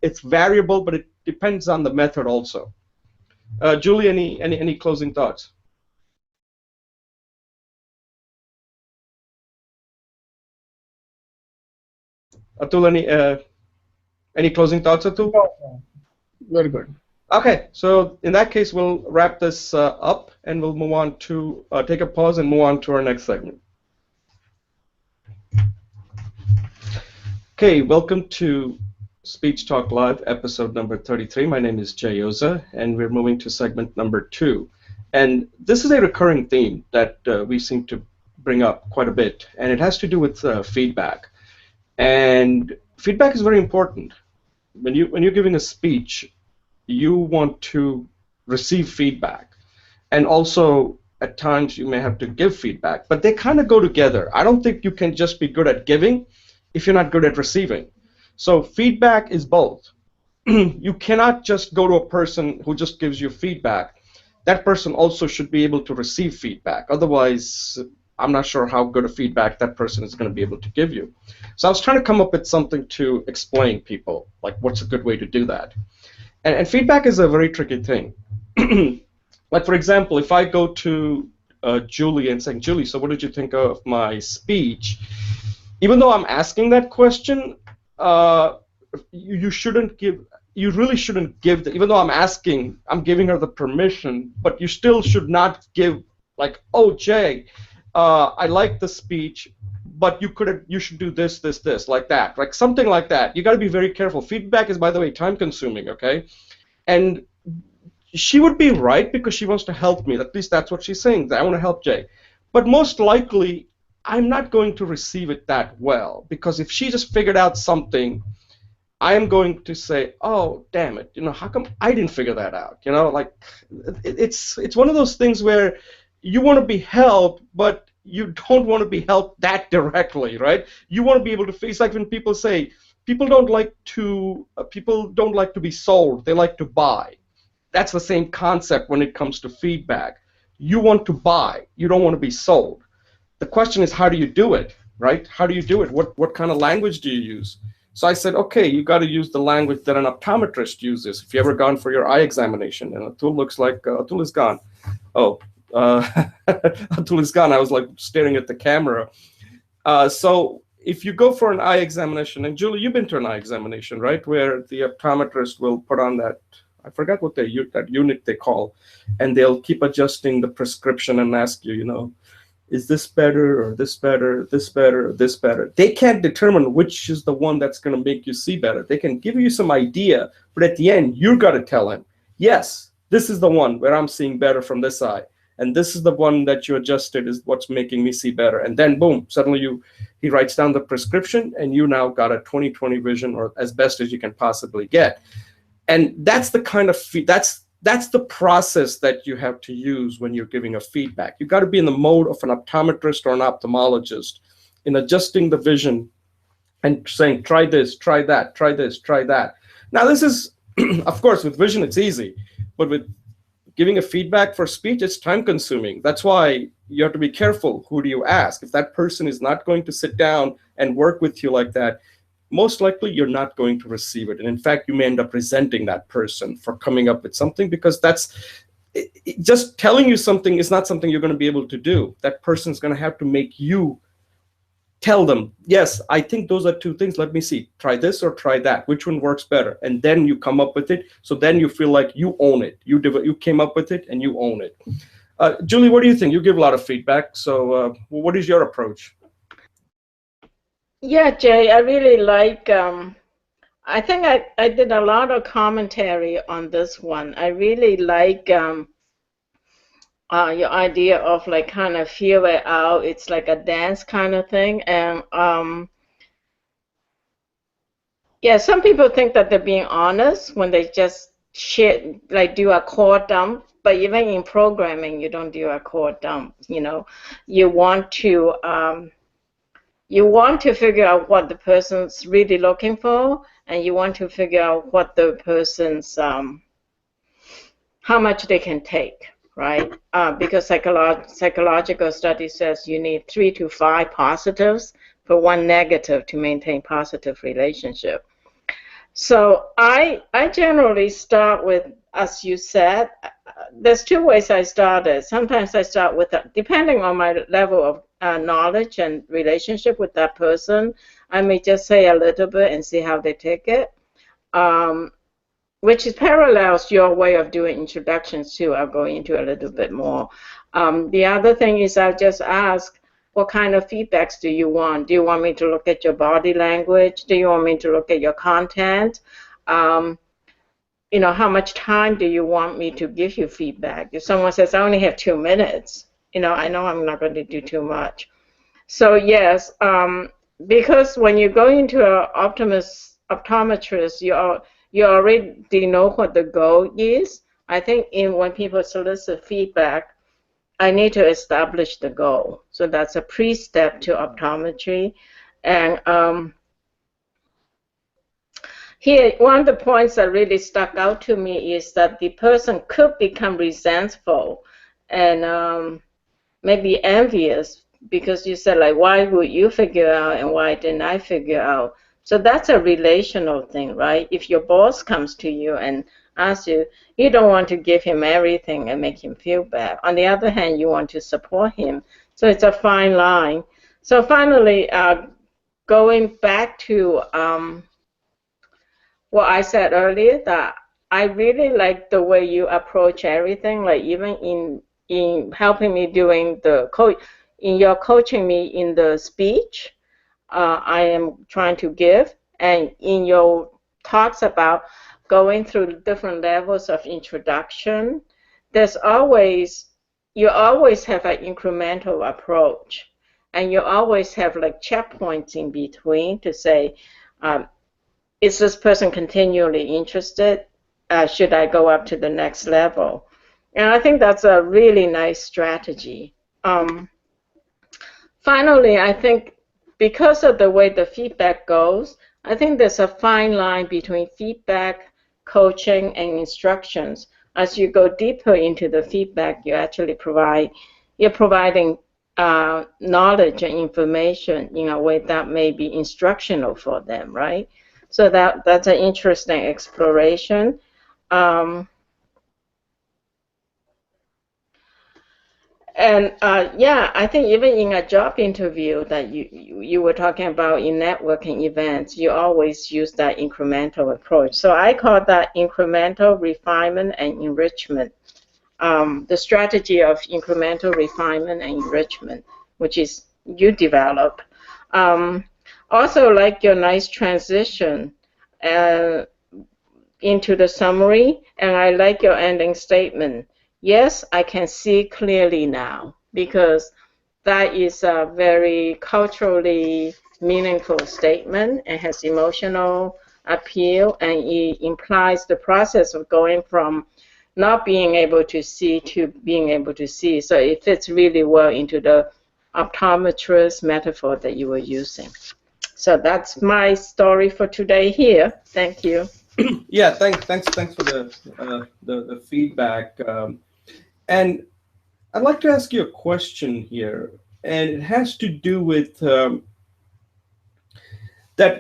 it's variable, but it depends on the method also. Julie, any closing thoughts? Atul, any closing thoughts, Atul? No, very good. Okay, so in that case, we'll wrap this up, and we'll move on to take a pause and move on to our next segment. Okay, welcome to Speech Talk Live, episode number 33. My name is Jay Oza, and we're moving to segment number 2. And this is a recurring theme that we seem to bring up quite a bit, and it has to do with feedback. And feedback is very important. When you're giving a speech, you want to receive feedback, and also at times you may have to give feedback, but they kind of go together. I don't think you can just be good at giving if you're not good at receiving. So feedback is both. You cannot just go to a person who just gives you feedback. that person also should be able to receive feedback. Otherwise, I'm not sure how good a feedback that person is going to be able to give you. So I was trying to come up with something to explain people, like what's a good way to do that. And feedback is a very tricky thing. Like, for example, if I go to Julie and saying, Julie, so what did you think of my speech? Even though I'm asking that question, you shouldn't give, you really shouldn't give, even though I'm giving her the permission, but you still should not give, like, oh, Jay, I like the speech, but you should do this, like that, like something like that. You got to be very careful. Feedback is, by the way, time consuming, okay? And she would be right because she wants to help me. At least that's what she's saying. I want to help Jay. But most likely, I'm not going to receive it that well, because if she just figured out something, I am going to say, oh, damn it, how come I didn't figure that out? Like, it's one of those things where you want to be helped, but you don't want to be helped that directly, right? You want to be able to face, like when people say, people don't like to be sold, they like to buy. That's the same concept when it comes to feedback. You want to buy, you don't want to be sold. The question is, how do you do it, right? How do you do it? What kind of language do you use? So I said, okay, you got to use the language that an optometrist uses. If you ever gone for your eye examination, and Atul looks like Atul is gone. Oh, Atul is gone. I was like staring at the camera. So if you go for an eye examination, and Julie, you've been to an eye examination, right? Where the optometrist will put on that, I forgot what that unit they call, and they'll keep adjusting the prescription and ask you, is this better or this better, this better, or this better? They can't determine which is the one that's going to make you see better. They can give you some idea, but at the end, you got to tell him, yes, this is the one where I'm seeing better from this eye, and this is the one that you adjusted is what's making me see better. And then, boom, suddenly he writes down the prescription, and you now got a 20/20 vision, or as best as you can possibly get. And that's the kind of that's the process that you have to use when you're giving a feedback. You got to be in the mode of an optometrist or an ophthalmologist in adjusting the vision and saying, try this, try that, try this, try that. Now, this is, of course, with vision, it's easy, but with giving a feedback for speech, it's time consuming. That's why you have to be careful. Who do you ask? If that person is not going to sit down and work with you like that, most likely you're not going to receive it. And in fact, you may end up resenting that person for coming up with something, because just telling you something is not something you're going to be able to do. That person's going to have to make you tell them, yes, I think those are two things. Let me see. Try this or try that. Which one works better? And then you come up with it. So then you feel like you own it. You came up with it and you own it. Julie, what do you think? You give a lot of feedback. So what is your approach? Yeah, Jay, I really like, I think I did a lot of commentary on this one. I really like your idea of like kind of feel it out. It's like a dance kind of thing. And yeah, some people think that they're being honest when they just do a core dump. But even in programming, you don't do a core dump. You want to figure out what the person's really looking for, and you want to figure out what the person's, how much they can take, right? Because psychological study says you need 3 to 5 positives for 1 negative to maintain positive relationship. So I generally start with, as you said, there's 2 ways I started. Sometimes I start with, depending on my level of knowledge and relationship with that person, I may just say a little bit and see how they take it, which parallels your way of doing introductions too. I'll go into a little bit more. The other thing is I'll just ask, what kind of feedbacks do you want? Do you want me to look at your body language? Do you want me to look at your content? How much time do you want me to give you feedback? If someone says, I only have 2 minutes, I know I'm not going to do too much. So yes, because when you go into an optometrist, you already know what the goal is. I think when people solicit feedback, I need to establish the goal. So that's a pre-step to optometry. And Here, one of the points that really stuck out to me is that the person could become resentful and maybe envious because you said, like, why would you figure out and why didn't I figure out? So that's a relational thing, right? If your boss comes to you and asks you, you don't want to give him everything and make him feel bad. On the other hand, you want to support him. So it's a fine line. So finally, going back to what I said earlier, that I really like the way you approach everything, like even in helping me doing in your coaching me in the speech I am trying to give, and in your talks about going through different levels of introduction, you always have an incremental approach, and you always have like checkpoints in between to say, um, is this person continually interested? Should I go up to the next level? And I think that's a really nice strategy. Finally, I think because of the way the feedback goes, I think there's a fine line between feedback, coaching, and instructions. As you go deeper into the feedback, you're providing knowledge and information in a way that may be instructional for them, right? So that's an interesting exploration. And yeah, I think even in a job interview that you were talking about in networking events, you always use that incremental approach. So I call that incremental refinement and enrichment. The strategy of incremental refinement and enrichment, which is you develop. Also, like your nice transition into the summary, and I like your ending statement. Yes, I can see clearly now, because that is a very culturally meaningful statement and has emotional appeal, and it implies the process of going from not being able to see to being able to see. So it fits really well into the optometrist metaphor that you were using. So that's my story for today here. Thank you. Yeah, thanks for the feedback. And I'd like to ask you a question here, and it has to do with that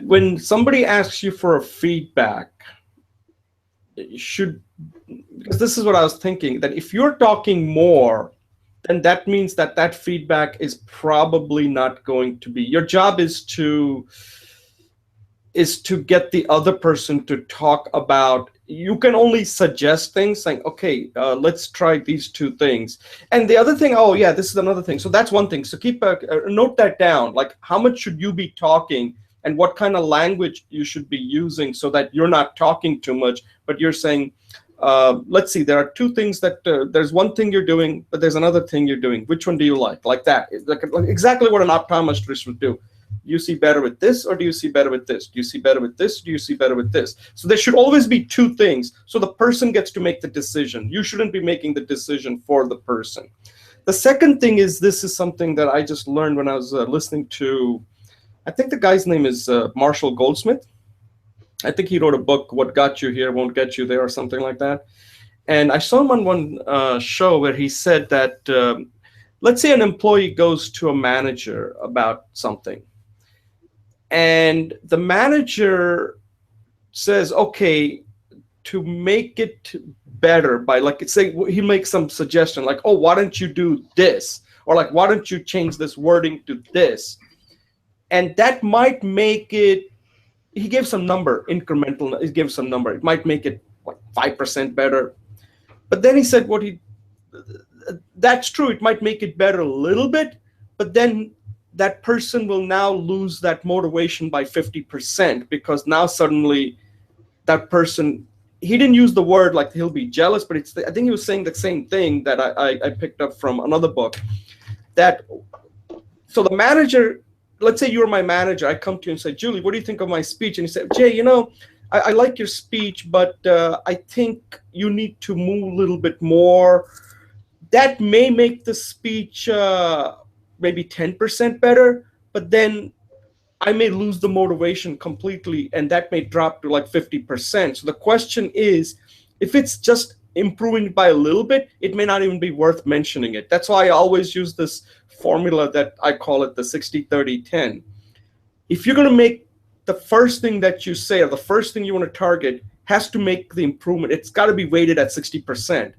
when somebody asks you for a feedback, because this is what I was thinking, that if you're talking more, then that means that that feedback is probably not going to be. Your job is to get the other person to talk about. You can only suggest things, saying, okay, let's try these two things. And the other thing, oh yeah, this is another thing. So that's one thing. So keep note that down. Like, how much should you be talking and what kind of language you should be using so that you're not talking too much, but you're saying, let's see, there are two things that there's one thing you're doing, but there's another thing you're doing. Which one do you like? Like that. Like exactly what an optometrist would do. Do you see better with this, or do you see better with this? Do you see better with this? Do you see better with this? So there should always be two things. So the person gets to make the decision. You shouldn't be making the decision for the person. The second thing is, this is something that I just learned when I was listening to, I think the guy's name is Marshall Goldsmith. I think he wrote a book, What Got You Here Won't Get You There, or something like that. And I saw him on one show where he said that, let's say an employee goes to a manager about something. And the manager says, okay, to make it better by, like, say he makes some suggestion, like, oh, why don't you do this? Or like, why don't you change this wording to this? And that might make it, he gave some number, incremental, he gave some number. It might make it like 5% better. But then he said that's true, it might make it better a little bit, but then that person will now lose that motivation by 50%, because now suddenly that person, he didn't use the word like he'll be jealous, but I think he was saying the same thing that I picked up from another book. That, so the manager, let's say you're my manager, I come to you and say, Julie, what do you think of my speech? And you say, Jay, I like your speech, but I think you need to move a little bit more. That may make the speech maybe 10% better, but then I may lose the motivation completely, and that may drop to like 50%. So the question is, if it's just improving by a little bit, it may not even be worth mentioning it. That's why I always use this formula that I call it the 60-30-10. If you're going to make the first thing that you say, or the first thing you want to target, has to make the improvement, it's got to be weighted at 60%.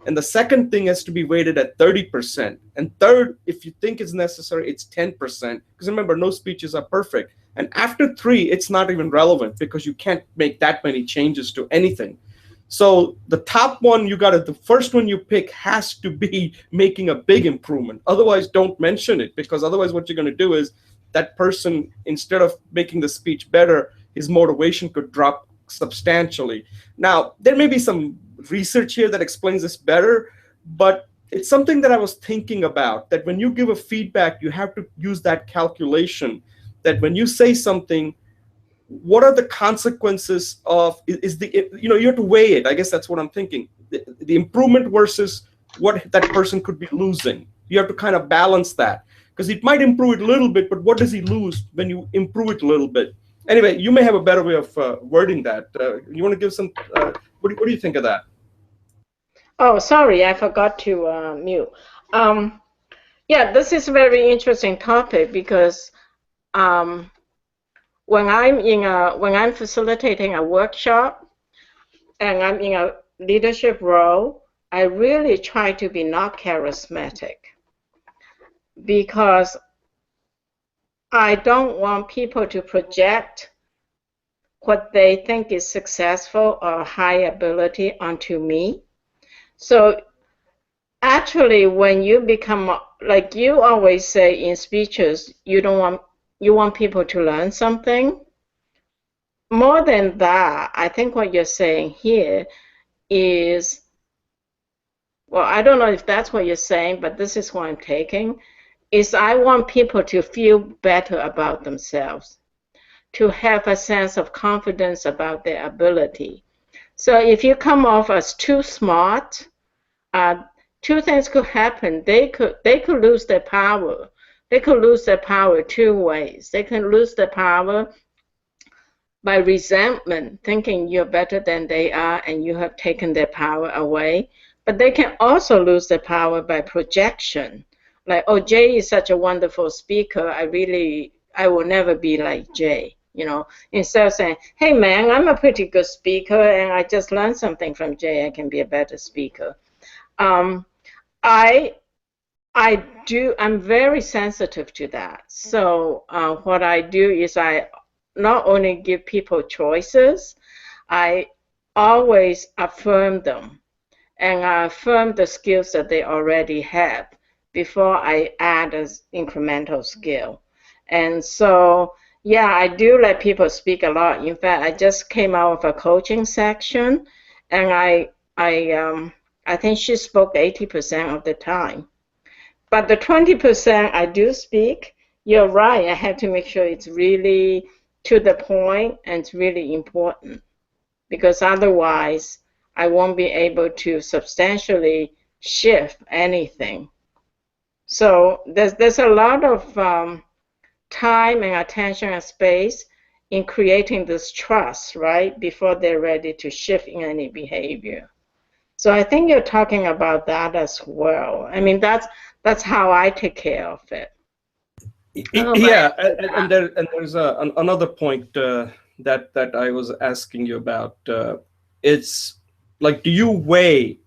And the second thing has to be weighted at 30%. And third, if you think it's necessary, it's 10%. Because remember, no speeches are perfect. And after 3, it's not even relevant because you can't make that many changes to anything. So the top one, the first one you pick has to be making a big improvement. Otherwise, don't mention it, because otherwise what you're going to do is that person, instead of making the speech better, his motivation could drop substantially. Now, there may be some research here that explains this better, but it's something that I was thinking about, that when you give a feedback, you have to use that calculation, that when you say something, what are the consequences of, you have to weigh it. I guess that's what I'm thinking. The improvement versus what that person could be losing. You have to kind of balance that, because it might improve it a little bit, but what does he lose when you improve it a little bit? Anyway, you may have a better way of wording that. You want to give some, what do you think of that? Oh, sorry, I forgot to mute. Yeah, this is a very interesting topic, because when I'm facilitating a workshop and I'm in a leadership role, I really try to be not charismatic, because I don't want people to project what they think is successful or high ability onto me. So actually, when you become, like you always say in speeches, you want people to learn something. More than that, I think what you're saying here is, well, I don't know if that's what you're saying, but this is what I'm taking, is I want people to feel better about themselves, to have a sense of confidence about their ability. So if you come off as too smart, 2 things could happen. They could lose their power. They could lose their power 2 ways. They can lose their power by resentment, thinking you're better than they are and you have taken their power away. But they can also lose their power by projection. Like, oh, Jay is such a wonderful speaker. I will never be like Jay. Instead of saying, hey man, I'm a pretty good speaker and I just learned something from Jay, I can be a better speaker. I'm very sensitive to that. So what I do is I not only give people choices, I always affirm them, and I affirm the skills that they already have before I add an incremental skill. And so, yeah, I do let people speak a lot. In fact, I just came out of a coaching section, and I think she spoke 80% of the time. But the 20% I do speak, you're right, I have to make sure it's really to the point and it's really important, because otherwise I won't be able to substantially shift anything. So there's a lot of time and attention and space in creating this trust, right, before they're ready to shift in any behavior. So I think you're talking about that as well. I mean, that's how I take care of it. Yeah, and there's another point that I was asking you about. It's like, do you weigh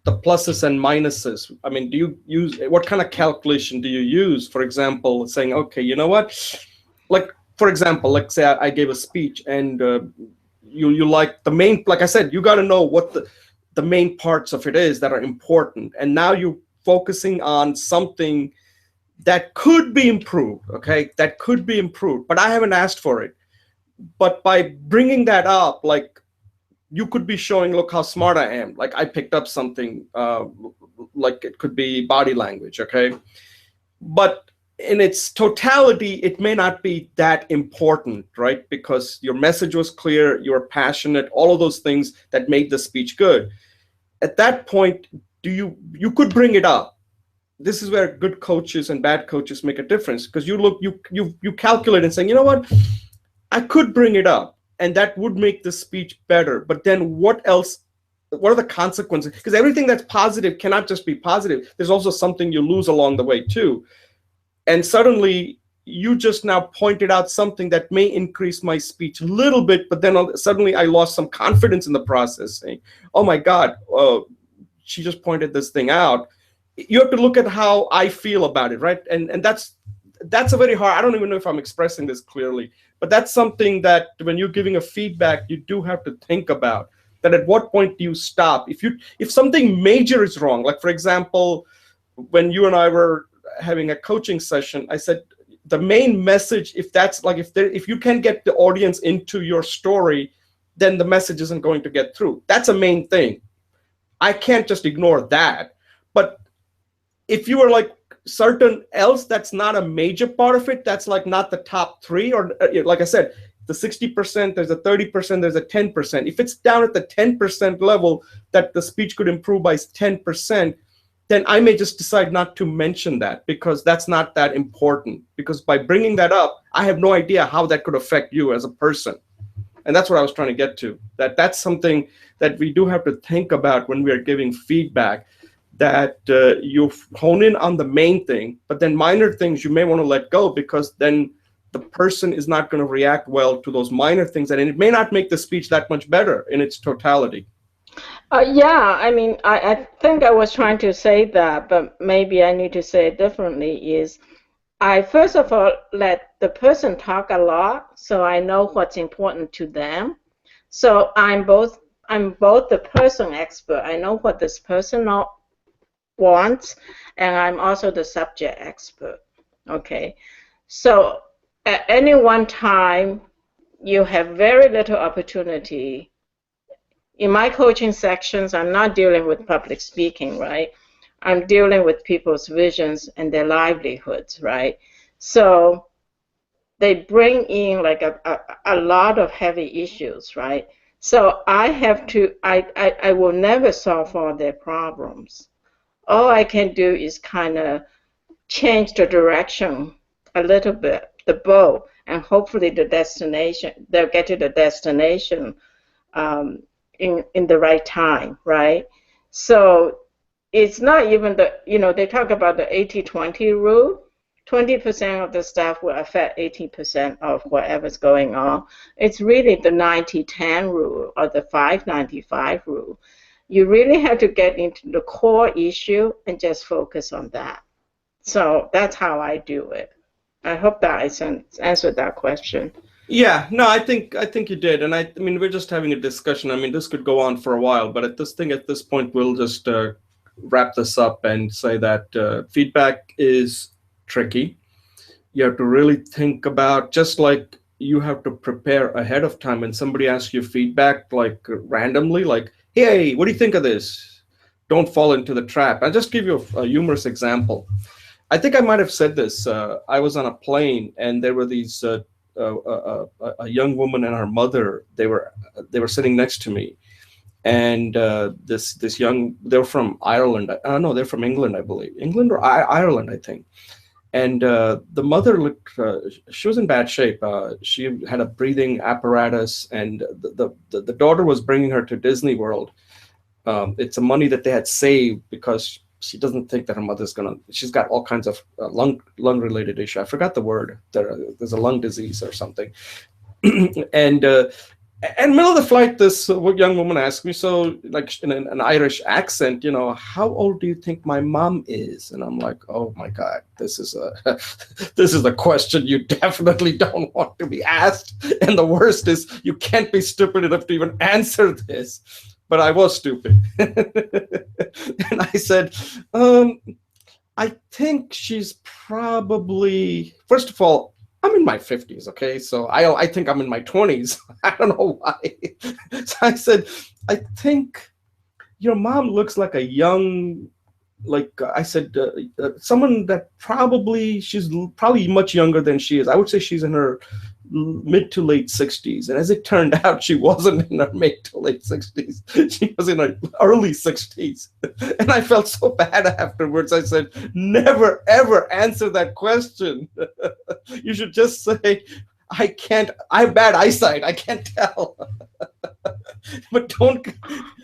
the pluses and minuses? I mean, do you use, what kind of calculation do you use? For example, saying, okay, you know what? Like, for example, like say I gave a speech and you like the main, like I said, you got to know what the main parts of it is that are important. And now you're focusing on something that could be improved, okay? That could be improved, but I haven't asked for it. But by bringing that up, like, you could be showing, look how smart I am. Like, I picked up something, like it could be body language, okay? But in its totality, it may not be that important, right? Because your message was clear, you were passionate, all of those things that made the speech good. At that point, you could bring it up. this is where good coaches and bad coaches make a difference, because you calculate and saying, you know what, I could bring it up and that would make the speech better, but then what else? What are the consequences? Because everything that's positive cannot just be positive. There's also something you lose along the way too. And suddenly you just now pointed out something that may increase my speech a little bit, but then suddenly I lost some confidence in the process, saying, oh my God, she just pointed this thing out. You have to look at how I feel about it, right? And that's a very hard, I don't even know if I'm expressing this clearly, but that's something that when you're giving a feedback, you do have to think about. That at what point do you stop? If something major is wrong, like for example, when you and I were having a coaching session, I said the main message, if you can get the audience into your story, then the message isn't going to get through. That's a main thing. I can't just ignore that. But if you were like certain else, that's not a major part of it. That's like not the top three, or like I said, the 60%, there's a 30%, there's a 10%. If it's down at the 10% level that the speech could improve by 10%, then I may just decide not to mention that, because that's not that important. Because by bringing that up, I have no idea how that could affect you as a person. And that's what I was trying to get to. That's something that we do have to think about when we are giving feedback, that you hone in on the main thing, but then minor things you may want to let go, because then the person is not going to react well to those minor things, and it may not make the speech that much better in its totality. Yeah, I mean, I think I was trying to say that, but maybe I need to say it differently, is I first of all let the person talk a lot, so I know what's important to them. So I'm both the person expert. I know what this person wants, and I'm also the subject expert. Okay, so at any one time, you have very little opportunity. In my coaching sections, I'm not dealing with public speaking, right? I'm dealing with people's visions and their livelihoods, right? So they bring in like a lot of heavy issues, right? So I will never solve all their problems. All I can do is kind of change the direction a little bit, the bow, and hopefully they'll get to the destination in the right time, right? So it's not even they talk about the 80-20 rule. 20% of the stuff will affect 80% of whatever's going on. It's really the 90-10 rule or the 5-95 rule. You really have to get into the core issue and just focus on that. So that's how I do it. I hope that I answered that question. Yeah, no, I think you did, and I mean we're just having a discussion. I mean this could go on for a while, but at this point we'll just wrap this up and say that feedback is tricky. You have to really think about, just like you have to prepare ahead of time when somebody asks you feedback, like randomly, like, hey, what do you think of this? Don't fall into the trap. I'll just give you a humorous example. I think I might have said this. I was on a plane and there were these a young woman and her mother. They were sitting next to me, and they're from Ireland. No, they're from England, I believe. England or Ireland, I think. And the mother looked, she was in bad shape. She had a breathing apparatus, and the daughter was bringing her to Disney World. It's a money that they had saved because she doesn't think that her mother's she's got all kinds of lung related issue. I forgot the word. There's a lung disease or something. And middle of the flight, this young woman asked me, so like in an Irish accent, how old do you think my mom is? And I'm like, oh my God, this is a question you definitely don't want to be asked. And the worst is you can't be stupid enough to even answer this. But I was stupid. And I said, I think she's probably, first of all, I'm in my 50s, okay? So I think I'm in my 20s. I don't know why. So I said, I think your mom looks like a young I said, someone that she's probably much younger than she is. I would say she's in her mid to late 60s. And as it turned out, she wasn't in her mid to late 60s. She was in her early 60s. And I felt so bad afterwards. I said, never, ever answer that question. You should just say, I can't, I have bad eyesight. I can't tell. But don't.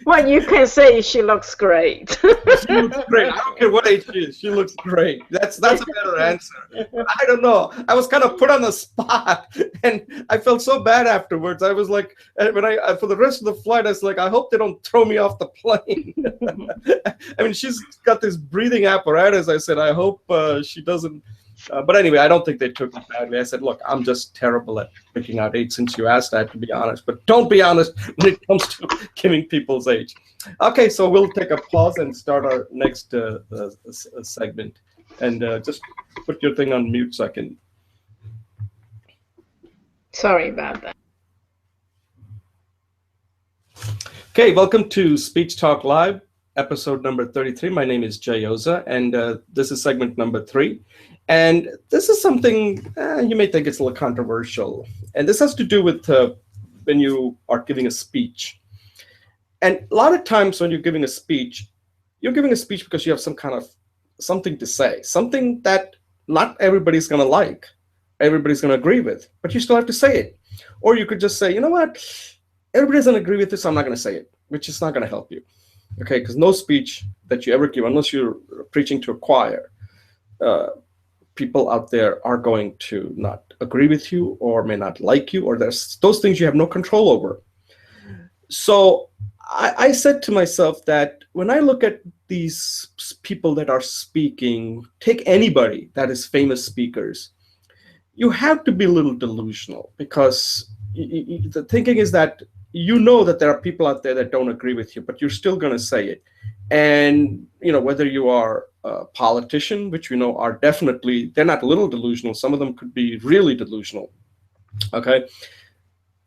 Well, you can say she looks great. She looks great. I don't care what age she is. She looks great. That's a better answer. But I don't know. I was kind of put on the spot, and I felt so bad afterwards. I was like, when I for the rest of the flight, I was like, I hope they don't throw me off the plane. I mean, she's got this breathing apparatus. I said, I hope she doesn't. But anyway, I don't think they took it badly. I said, look, I'm just terrible at picking out age. Since you asked, I have to be honest. But don't be honest when it comes to giving people's age. Okay, so we'll take a pause and start our next segment. And just put your thing on mute so I can. Sorry about that. Okay, welcome to Speech Talk Live, episode number 33. My name is Jay Oza, and this is segment number 3. And this is something you may think it's a little controversial. And this has to do with when you are giving a speech. And a lot of times when you're giving a speech because you have some kind of something to say, something that not everybody's going to like, everybody's going to agree with, but you still have to say it. Or you could just say, you know what, everybody doesn't agree with this, so I'm not going to say it, which is not going to help you. Okay, because no speech that you ever give, unless you're preaching to a choir, people out there are going to not agree with you or may not like you, or there's those things you have no control over. So I said to myself that when I look at these people that are speaking, take anybody that is famous speakers, you have to be a little delusional, because the thinking is that you know that there are people out there that don't agree with you, but you're still going to say it. And whether you are a politician, which we know are definitely, they're not a little delusional, some of them could be really delusional. Okay.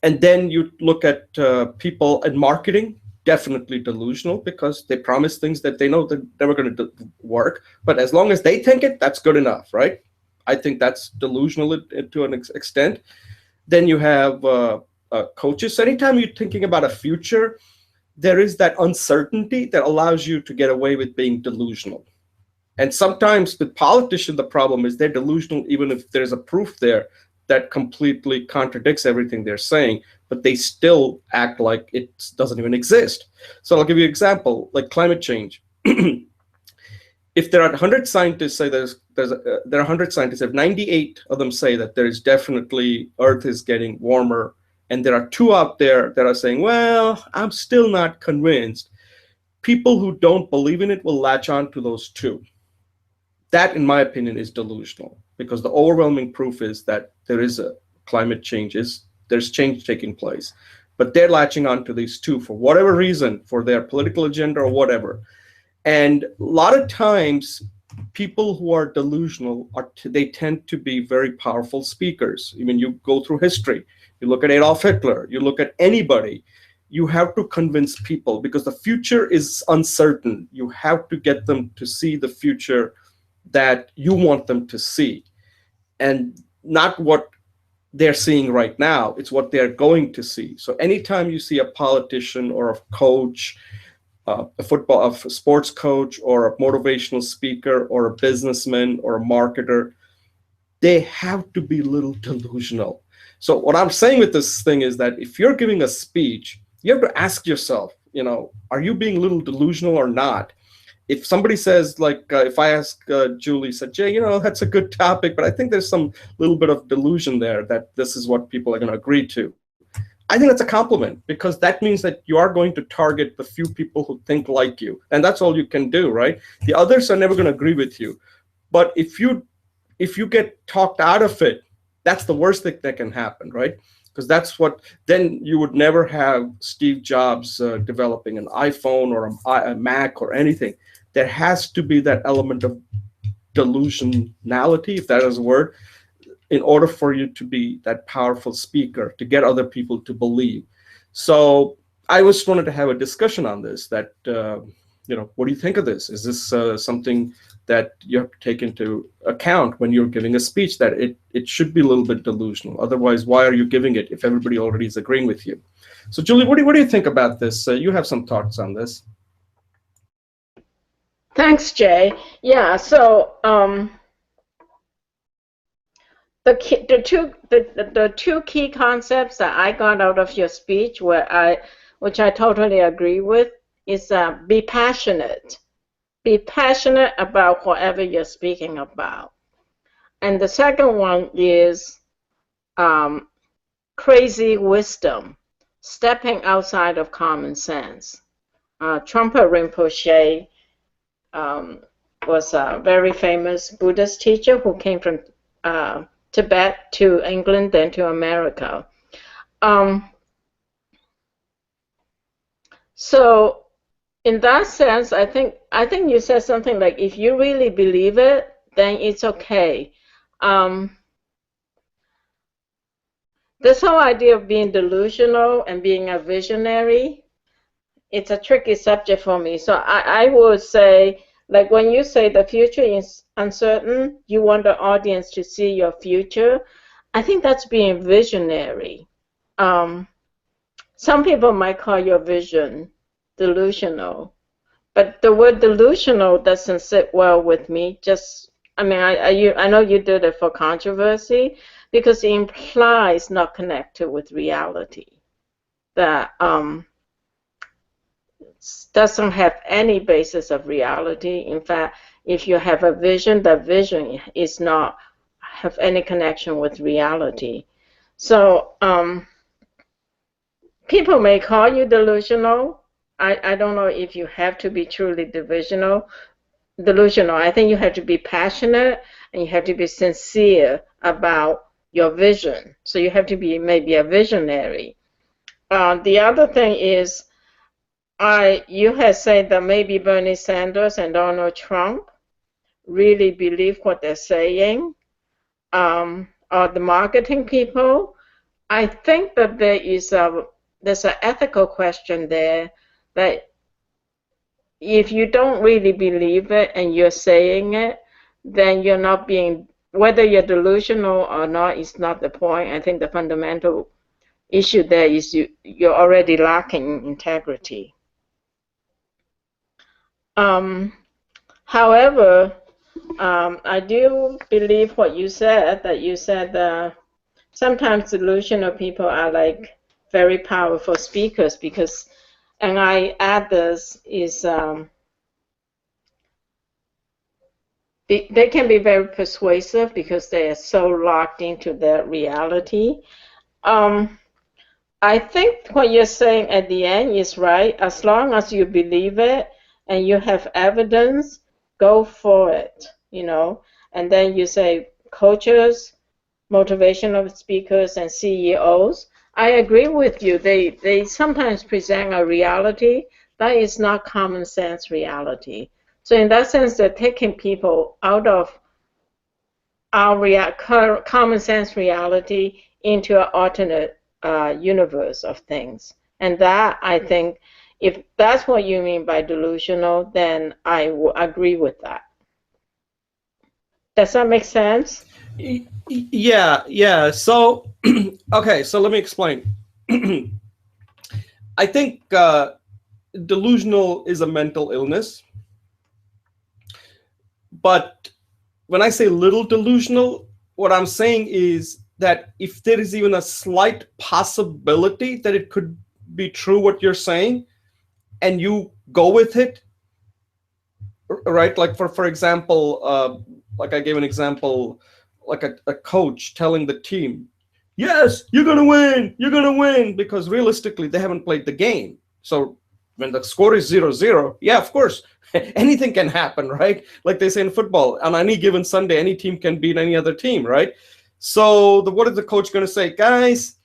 And then you look at people in marketing, definitely delusional, because they promise things that they know that never going to work. But as long as they think it, that's good enough, right? I think that's delusional to an extent. Then you have coaches. So anytime you're thinking about a future, there is that uncertainty that allows you to get away with being delusional. And sometimes with politicians, the problem is they're delusional even if there's a proof there that completely contradicts everything they're saying, but they still act like it doesn't even exist. So I'll give you an example, like climate change. If there are 100 scientists say there are 100 scientists, if 98 of them say that there is definitely Earth is getting warmer, and there are 2 out there that are saying, well, I'm still not convinced, people who don't believe in it will latch on to those 2. That, in my opinion, is delusional, because the overwhelming proof is that there is a climate change, there's change taking place. But they're latching on to these 2 for whatever reason, for their political agenda or whatever. And a lot of times, people who are delusional, they tend to be very powerful speakers. I mean, you go through history, you look at Adolf Hitler, you look at anybody, you have to convince people, because the future is uncertain. You have to get them to see the future that you want them to see, and not what they're seeing right now. It's what they're going to see. So anytime you see a politician or a coach, a sports coach, or a motivational speaker, or a businessman, or a marketer, they have to be a little delusional. So what I'm saying with this thing is that if you're giving a speech, you have to ask yourself, are you being a little delusional or not? If somebody says, like, if I ask Julie, said, Jay, that's a good topic, but I think there's some little bit of delusion there that this is what people are going to agree to. I think that's a compliment, because that means that you are going to target the few people who think like you. And that's all you can do, right? The others are never going to agree with you. But if you get talked out of it, that's the worst thing that can happen, right? Because then you would never have Steve Jobs developing an iPhone or a Mac or anything. There has to be that element of delusionality, if that is a word, in order for you to be that powerful speaker, to get other people to believe. So I just wanted to have a discussion on this, that what do you think of this? Is this something that you have to take into account when you're giving a speech, that it should be a little bit delusional? Otherwise, why are you giving it if everybody already is agreeing with you? So Julie, what do you think about this? You have some thoughts on this. Thanks, Jay. Yeah, so the two key concepts that I got out of your speech, which I totally agree with, is be passionate. Be passionate about whatever you're speaking about. And the second one is crazy wisdom, stepping outside of common sense. Trungpa Rinpoche was a very famous Buddhist teacher who came from Tibet to England, then to America. So in that sense, I think you said something like, if you really believe it, then it's okay. This whole idea of being delusional and being a visionary, it's a tricky subject for me. So I would say, like when you say the future is uncertain, you want the audience to see your future, I think that's being visionary. Some people might call your vision delusional, but the word delusional doesn't sit well with me. I know you did it for controversy because it implies not connected with reality, that doesn't have any basis of reality. In fact, if you have a vision, that vision is not have any connection with reality. So people may call you delusional. I don't know if you have to be truly delusional. I think you have to be passionate and you have to be sincere about your vision. So you have to be maybe a visionary. The other thing is, you had said that maybe Bernie Sanders and Donald Trump really believe what they're saying, or the marketing people. I think that there's an ethical question there, that if you don't really believe it and you're saying it, then you're not being, whether you're delusional or not is not the point. I think the fundamental issue there is you're already lacking integrity. However, I do believe what you said, that you said sometimes delusional people are like very powerful speakers, because, and I add this, is they can be very persuasive because they are so locked into their reality. I think what you're saying at the end is right. As long as you believe it and you have evidence, go for it, And then you say coaches, motivational speakers, and CEOs. I agree with you. They sometimes present a reality that is not common sense reality. So in that sense, they're taking people out of our common sense reality into an alternate universe of things. And that, I think, if that's what you mean by delusional, then I will agree with that. Does that make sense? Yeah. So, okay, so let me explain. I think delusional is a mental illness. But when I say little delusional, what I'm saying is that if there is even a slight possibility that it could be true what you're saying, and you go with it, right? Like for example, like I gave an example, like a coach telling the team, yes, you're gonna win, because realistically they haven't played the game. So when the score is 0-0, yeah, of course, anything can happen, right? Like they say in football, on any given Sunday, any team can beat any other team, right? So what is the coach going to say? Guys,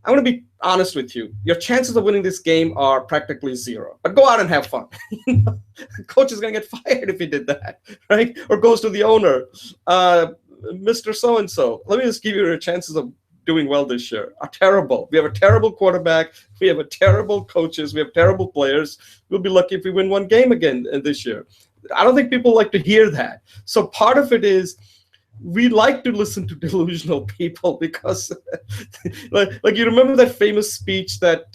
I'm going to be honest with you. Your chances of winning this game are practically zero, but go out and have fun. The coach is going to get fired if he did that, right? Or goes to the owner, Mr. So-and-so, let me just give you your chances of doing well this year are terrible. We have a terrible quarterback. We have a terrible coaches. We have terrible players. We'll be lucky if we win one game again this year. I don't think people like to hear that. So part of it is we like to listen to delusional people because, like you remember that famous speech that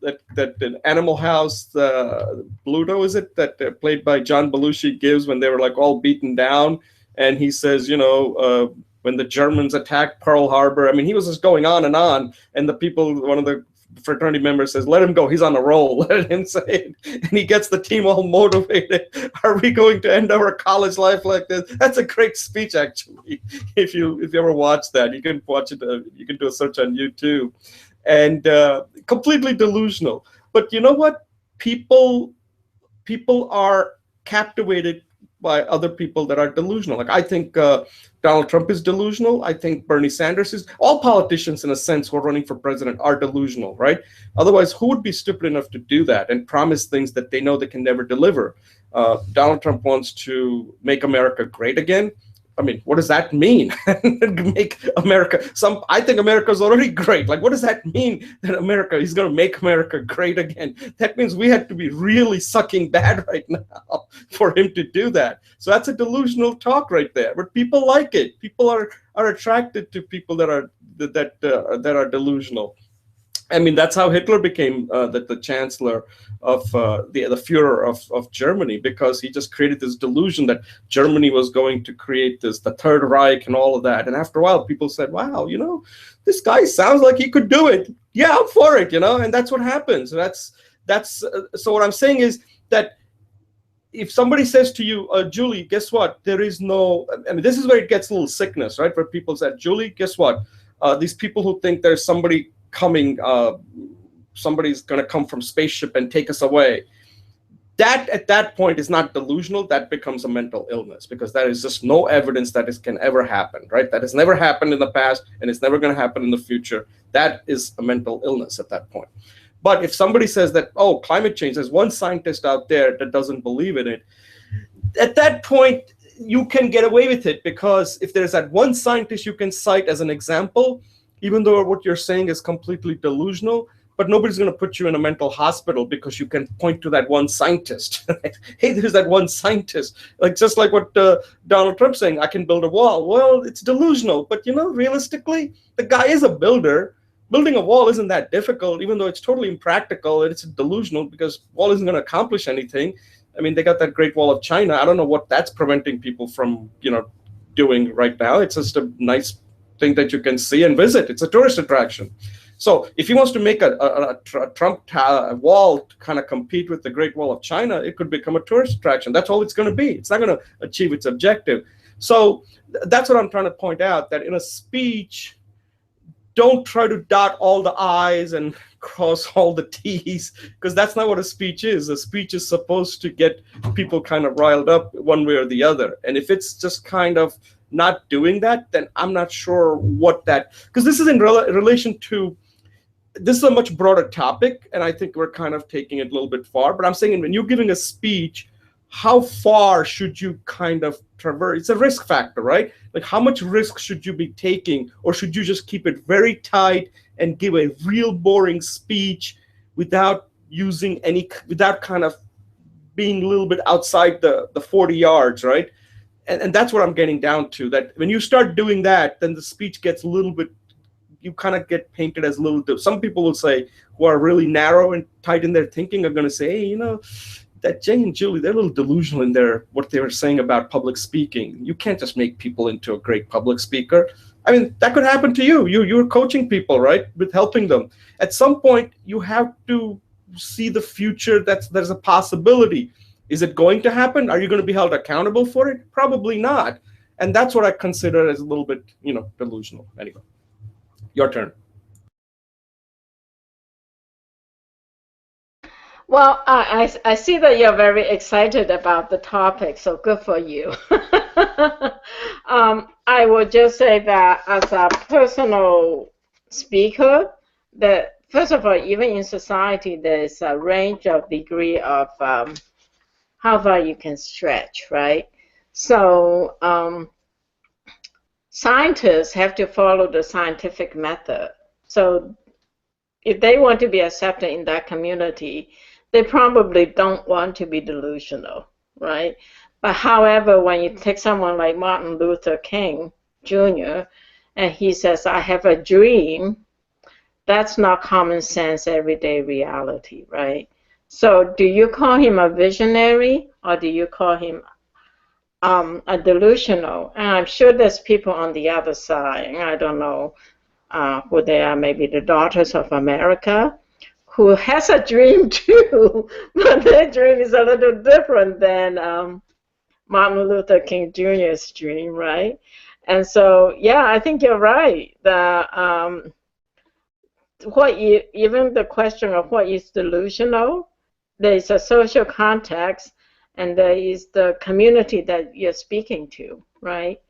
that in Animal House, Bluto, is it, that played by John Belushi, gives when they were like all beaten down, and he says, when the Germans attacked Pearl Harbor. I mean, he was just going on, and the people, one of the fraternity members says, let him go, he's on a roll, let him say it. And he gets the team all motivated. Are we going to end our college life like this? That's a great speech, actually. If you ever watch that, you can watch it, you can do a search on YouTube. And completely delusional. But you know what? People are captivated by other people that are delusional. Like, I think Donald Trump is delusional. I think Bernie Sanders is. All politicians, in a sense, who are running for president are delusional, right? Otherwise, who would be stupid enough to do that and promise things that they know they can never deliver? Donald Trump wants to make America great again. I mean, what does that mean? Make America I think America's already great. Like, what does that mean that he's going to make America great again? That means we had to be really sucking bad right now for him to do that. So that's a delusional talk right there. But people like it. People are attracted to people that are delusional. I mean, that's how Hitler became the chancellor of the Führer of Germany, because he just created this delusion that Germany was going to create the Third Reich and all of that. And after a while, people said, wow, this guy sounds like he could do it. Yeah, I'm for it, and that's what happens. So what I'm saying is that if somebody says to you, Julie, guess what? There is no, I mean, this is where it gets a little sickness, right? Where people said, Julie, guess what? These people who think there's somebody coming, somebody's going to come from spaceship and take us away. That at that point is not delusional. That becomes a mental illness, because there is just no evidence that it can ever happen, right? That has never happened in the past, and it's never going to happen in the future. That is a mental illness at that point. But if somebody says that, oh, climate change, there's one scientist out there that doesn't believe in it, at that point, you can get away with it, because if there's that one scientist you can cite as an example, even though what you're saying is completely delusional, but nobody's going to put you in a mental hospital because you can point to that one scientist. Hey, there's that one scientist. Like, just like what Donald Trump's saying, I can build a wall. Well, it's delusional, but realistically, the guy is a builder. Building a wall isn't that difficult, even though it's totally impractical. It's delusional because wall isn't going to accomplish anything. I mean, they got that Great Wall of China. I don't know what that's preventing people from, doing right now. It's just a nice thing that you can see and visit. It's a tourist attraction. So if he wants to make a Trump wall to kind of compete with the Great Wall of China, it could become a tourist attraction. That's all it's going to be. It's not going to achieve its objective. So that's what I'm trying to point out, that in a speech, don't try to dot all the I's and cross all the T's, because that's not what a speech is. A speech is supposed to get people kind of riled up one way or the other. And if it's just kind of not doing that, then I'm not sure what that, because this is in relation to, this is a much broader topic, and I think we're kind of taking it a little bit far. But I'm saying, when you're giving a speech, how far should you kind of traverse? It's a risk factor, right? Like, how much risk should you be taking, or should you just keep it very tight and give a real boring speech without without kind of being a little bit outside the 40 yards, right? And that's what I'm getting down to, that when you start doing that, then the speech gets a little bit, you kind of get painted as a little, some people will say, who are really narrow and tight in their thinking, are going to say, hey, that Jay and Julie, they're a little delusional in what they were saying about public speaking. You can't just make people into a great public speaker. I mean, that could happen to you. You're coaching people, right, with helping them. At some point, you have to see the future. There's a possibility. Is it going to happen? Are you going to be held accountable for it? Probably not. And that's what I consider as a little bit, delusional. Anyway, your turn. Well, I see that you're very excited about the topic, so good for you. I would just say that as a personal speaker, that first of all, even in society, there's a range of degree of how far you can stretch, right? So scientists have to follow the scientific method. So if they want to be accepted in that community, they probably don't want to be delusional, right? But however, when you take someone like Martin Luther King Jr., and he says, I have a dream, that's not common sense, everyday reality, right? So do you call him a visionary or do you call him a delusional? And I'm sure there's people on the other side, I don't know who they are, maybe the Daughters of America, who has a dream too, but their dream is a little different than Martin Luther King Jr.'s dream, right? And so, yeah, I think you're right. Even the question of what is delusional, there is a social context, and there is the community that you're speaking to, right?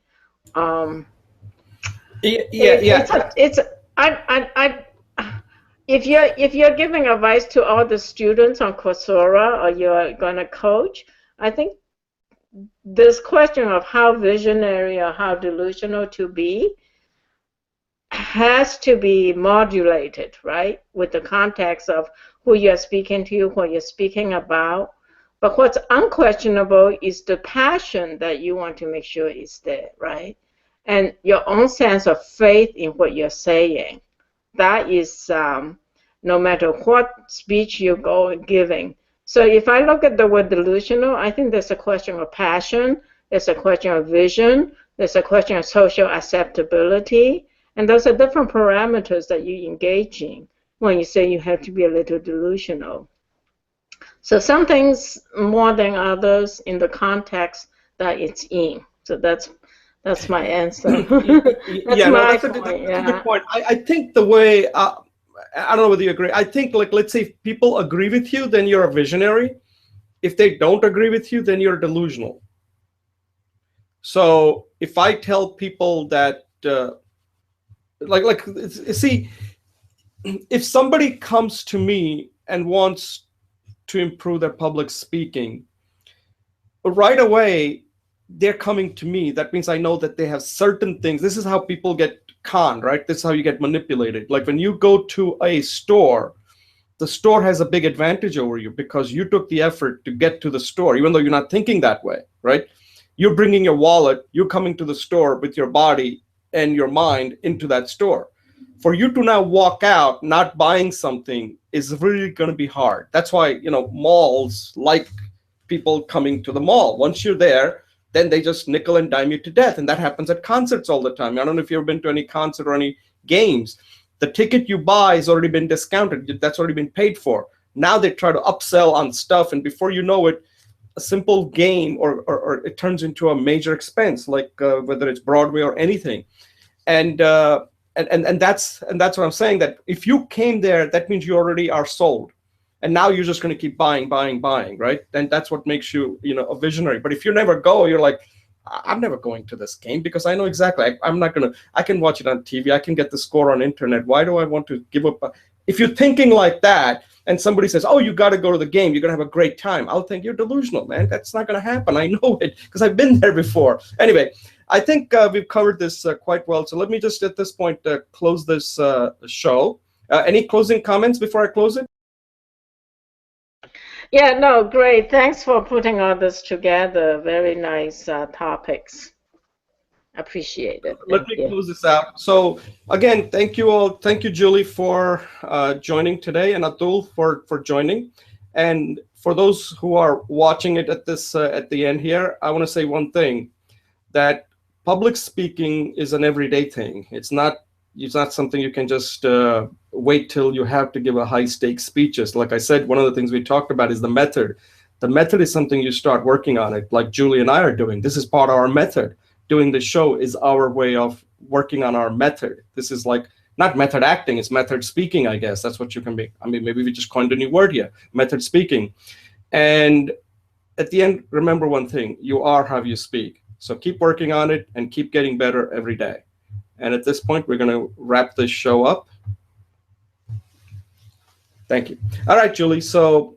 If you're giving advice to all the students on Coursera or you're going to coach, I think this question of how visionary or how delusional to be has to be modulated, right, with the context of who you're speaking to, what you're speaking about. But what's unquestionable is the passion that you want to make sure is there, right? And your own sense of faith in what you're saying. That is, no matter what speech you go giving. So if I look at the word delusional, I think there's a question of passion, there's a question of vision, there's a question of social acceptability, and those are different parameters that you engage in when you say you have to be a little delusional. So some things more than others in the context that it's in. So that's my answer. That's a good point. I think the way, I don't know whether you agree, I think, like, let's say if people agree with you, then you're a visionary. If they don't agree with you, then you're delusional. So if I tell people that, see, if somebody comes to me and wants to improve their public speaking, right away, they're coming to me. That means I know that they have certain things. This is how people get conned, right? This is how you get manipulated. Like when you go to a store, the store has a big advantage over you because you took the effort to get to the store, even though you're not thinking that way, right? You're bringing your wallet, you're coming to the store with your body and your mind into that store. For you to now walk out not buying something is really going to be hard. That's why, malls like people coming to the mall. Once you're there, then they just nickel and dime you to death. And that happens at concerts all the time. I don't know if you've ever been to any concert or any games. The ticket you buy has already been discounted. That's already been paid for. Now they try to upsell on stuff. And before you know it, a simple game or it turns into a major expense, like whether it's Broadway or anything. And that's what I'm saying, that if you came there, that means you already are sold. And now you're just going to keep buying, right? And that's what makes you, a visionary. But if you never go, you're like, I'm never going to this game because I know exactly. I'm not going to. I can watch it on TV. I can get the score on internet. Why do I want to give up? If you're thinking like that, and somebody says, "Oh, you got to go to the game. You're going to have a great time," I'll think you're delusional, man. That's not going to happen. I know it because I've been there before. Anyway, I think we've covered this quite well. So let me just at this point close this show. Any closing comments before I close it? Yeah, no, great. Thanks for putting all this together. Very nice topics. Appreciate it. Let me close this out. So again, thank you all. Thank you, Julie, for joining today, and Atul for joining. And for those who are watching it at the end here, I want to say one thing, that public speaking is an everyday thing. It's not something you can just wait till you have to give a high stakes speeches. Like I said, one of the things we talked about is the method. The method is something you start working on it, like Julie and I are doing. This is part of our method. Doing the show is our way of working on our method. This is like not method acting, it's method speaking, I guess. That's what you can be. I mean, maybe we just coined a new word here, method speaking. And at the end, remember one thing, you are how you speak. So keep working on it and keep getting better every day. And at this point, we're going to wrap this show up. Thank you. All right, Julie. So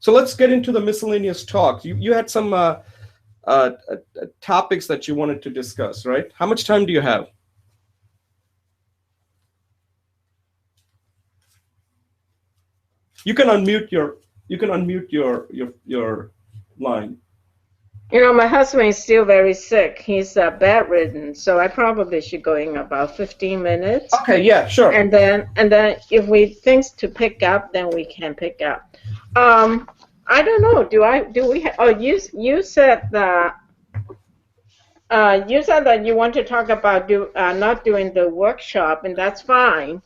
let's get into the miscellaneous talk. You had some topics that you wanted to discuss, right? How much time do you have? You can unmute your line. You know, my husband is still very sick. He's bedridden, so I probably should go in about 15 minutes. Okay, yeah, sure. And then if we things to pick up, then we can pick up. I don't know. Do we? Oh, you said that. You said that you want to talk about not doing the workshop, and that's fine.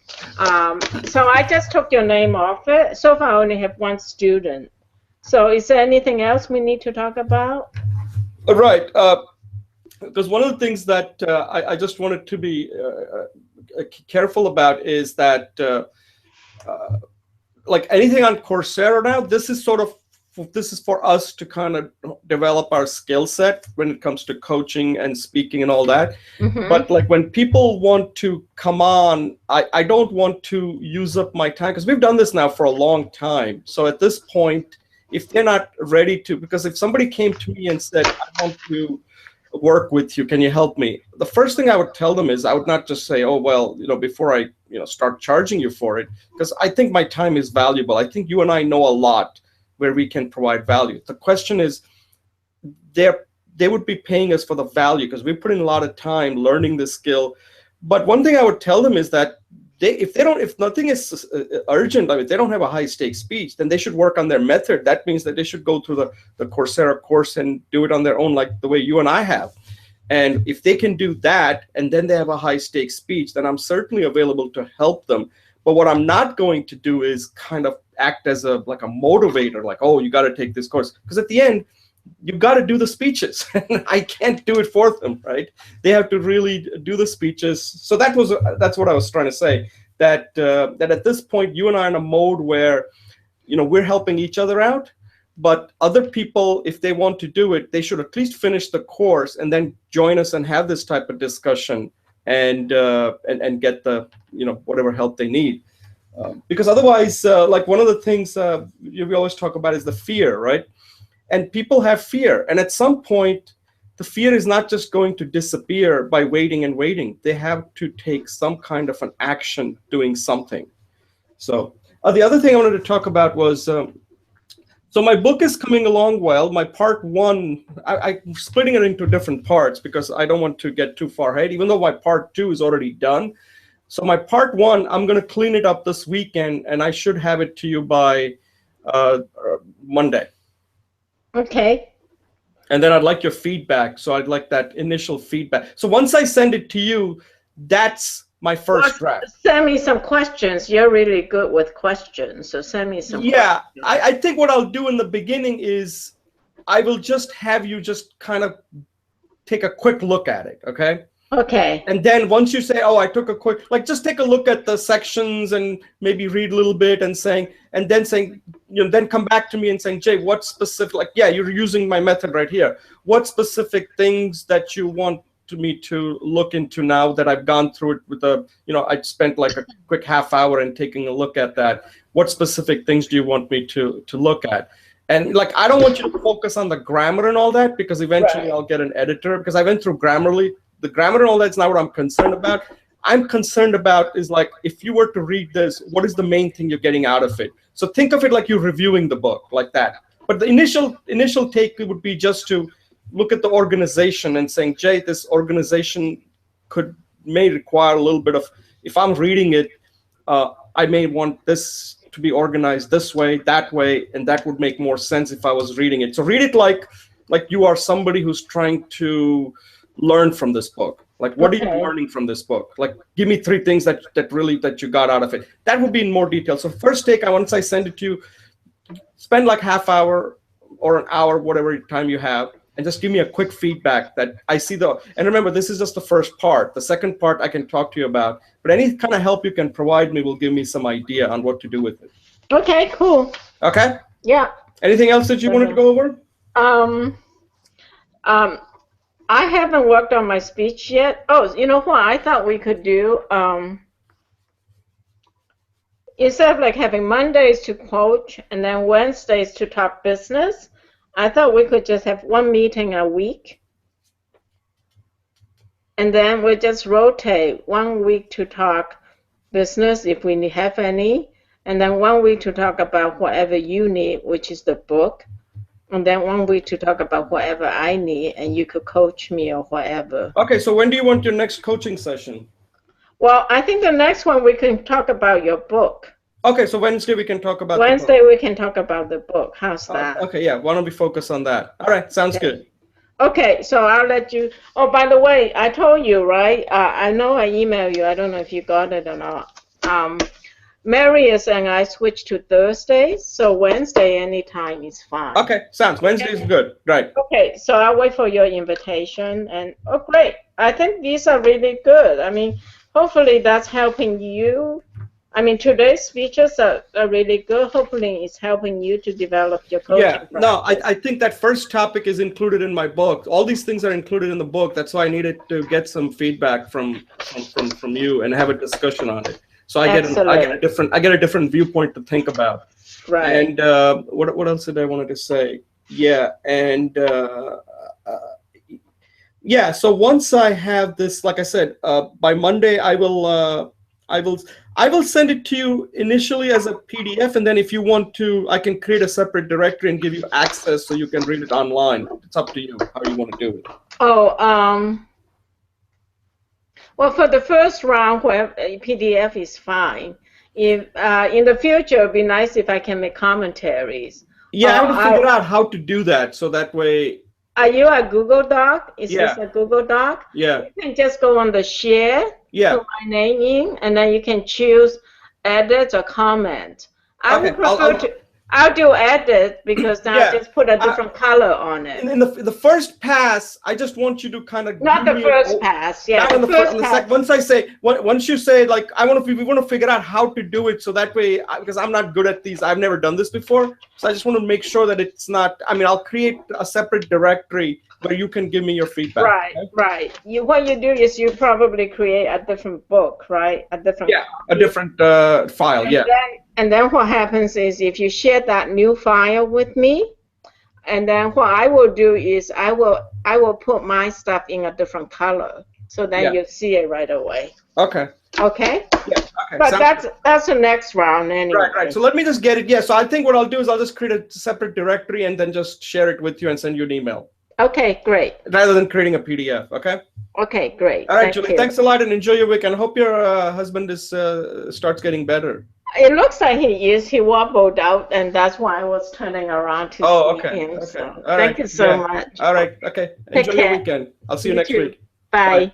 So I just took your name off it. So far, I only have one student. So is there anything else we need to talk about? Right. Because one of the things that I just wanted to be careful about is that, like anything on Coursera now, this is for us to kind of develop our skill set when it comes to coaching and speaking and all that. Mm-hmm. But like when people want to come on, I don't want to use up my time, because we've done this now for a long time. So at this point, if they're not ready to, because if somebody came to me and said, I want to work with you, can you help me? The first thing I would tell them is I would not just say, oh, well, before I start charging you for it, because I think my time is valuable. I think you and I know a lot where we can provide value. The question is, they would be paying us for the value because we put in a lot of time learning this skill. But one thing I would tell them is that if nothing is urgent, I mean, if they don't have a high stakes speech, then they should work on their method. That means that they should go through the Coursera course and do it on their own, like the way you and I have. And if they can do that, and then they have a high stakes speech, then I'm certainly available to help them. But what I'm not going to do is kind of act as a motivator, like, oh, you got to take this course. Because at the end, you've got to do the speeches. I can't do it for them, right? They have to really do the speeches. So that's what I was trying to say, that at this point, you and I are in a mode where, we're helping each other out. But other people, if they want to do it, they should at least finish the course and then join us and have this type of discussion and get the whatever help they need. Because otherwise, like one of the things we always talk about is the fear, right? And people have fear. And at some point, the fear is not just going to disappear by waiting and waiting. They have to take some kind of an action doing something. So the other thing I wanted to talk about was, so my book is coming along well. My part one, I'm splitting it into different parts because I don't want to get too far ahead, even though my part two is already done. So my part one, I'm going to clean it up this weekend, and I should have it to you by Monday. Okay. And then I'd like your feedback. So I'd like that initial feedback. So once I send it to you, that's my first draft. Send me some questions. You're really good with questions. So send me some questions. I think what I'll do in the beginning is I will just have you just kind of take a quick look at it, okay? Okay. And then once you say, oh, I took a quick, just take a look at the sections and maybe read a little bit and then come back to me and saying, Jay, what specific, you're using my method right here. What specific things that you want me to look into now that I've gone through it with I spent like a quick half hour and taking a look at that. What specific things do you want me to look at? And I don't want you to focus on the grammar and all that, because eventually I'll get an editor, because I went through Grammarly. The grammar and all that's not what I'm concerned about. I'm concerned about is if you were to read this, what is the main thing you're getting out of it? So think of it like you're reviewing the book, like that. But the initial take would be just to look at the organization and saying, Jay, this organization may require a little bit of, if I'm reading it, I may want this to be organized this way, that way, and that would make more sense if I was reading it. So read it like you are somebody who's trying to learn from this book. What are you learning from this book? Give me 3 things that you got out of it. That would be in more detail. So first take, once I send it to you, spend half hour or an hour, whatever time you have, and just give me a quick feedback that I see and remember, this is just the first part. The second part I can talk to you about, but any kind of help you can provide me will give me some idea on what to do with it. Okay, cool. Okay? Yeah. Anything else that you wanted to go over? I haven't worked on my speech yet. Oh, you know what I thought we could do? Instead of having Mondays to coach and then Wednesdays to talk business, I thought we could just have one meeting a week, and then we just rotate 1 week to talk business if we have any, and then 1 week to talk about whatever you need, which is the book, and then 1 week to talk about whatever I need, and you could coach me or whatever. Okay, so when do you want your next coaching session? Well, I think the next one we can talk about your book. Okay, so Wednesday we can talk about Wednesday the book. we can talk about the book. How's that? Okay, yeah, why don't we focus on that? All right, sounds good. Okay, so I'll let you. Oh, by the way, I told you, right? I know I emailed you. I don't know if you got it or not. Marius and I switched to Thursdays, so Wednesday anytime is fine. Okay, sounds. Wednesday is good. Right. Okay, so I'll wait for your invitation. And oh, great. I think these are really good. I mean, hopefully that's helping you. I mean, today's speeches are really good. Hopefully it's helping you to develop your coaching practice. No, I think that first topic is included in my book. All these things are included in the book. That's why I needed to get some feedback from you and have a discussion on it. So I get a different viewpoint to think about. Right. And what else did I wanted to say? Yeah, and yeah. So once I have this, like I said, by Monday I will send it to you initially as a PDF, and then if you want to, I can create a separate directory and give you access so you can read it online. It's up to you how you want to do it. Oh, well, for the first round, where PDF is fine. If in the future, it'd be nice if I can make commentaries. Yeah, I want to figure out how to do that so that way. Are you a Google Doc? Is this a Google Doc? Yeah. You can just go on the share. Yeah. Put my name in, and then you can choose edit or comment. I would prefer I'll do edit because then I'll just put a different color on it. In the first pass, I just want you to kind of not the first pass, yeah. Not once you say like we want to figure out how to do it so that way, because I'm not good at these, I've never done this before, so I just want to make sure that it's not. I mean, I'll create a separate directory where you can give me your feedback. Right, okay? Right. What you do is you probably create a different book, right? A different copy. A different file, and then what happens is if you share that new file with me, and then what I will do is I will put my stuff in a different color, so then you'll see it right away. Okay. Okay. Yeah. Okay. But that's the next round anyway. Right. So let me just get it. Yeah. So I think what I'll do is I'll just create a separate directory and then just share it with you and send you an email. Okay, great. Rather than creating a PDF, okay? Okay, great. All right, Julie, thanks a lot and enjoy your weekend. I hope your husband starts getting better. It looks like he is. He wobbled out, and that's why I was turning around to see him. Okay. So All thank you so much. All right, okay. Enjoy your weekend. I'll see you next week. Bye. Bye.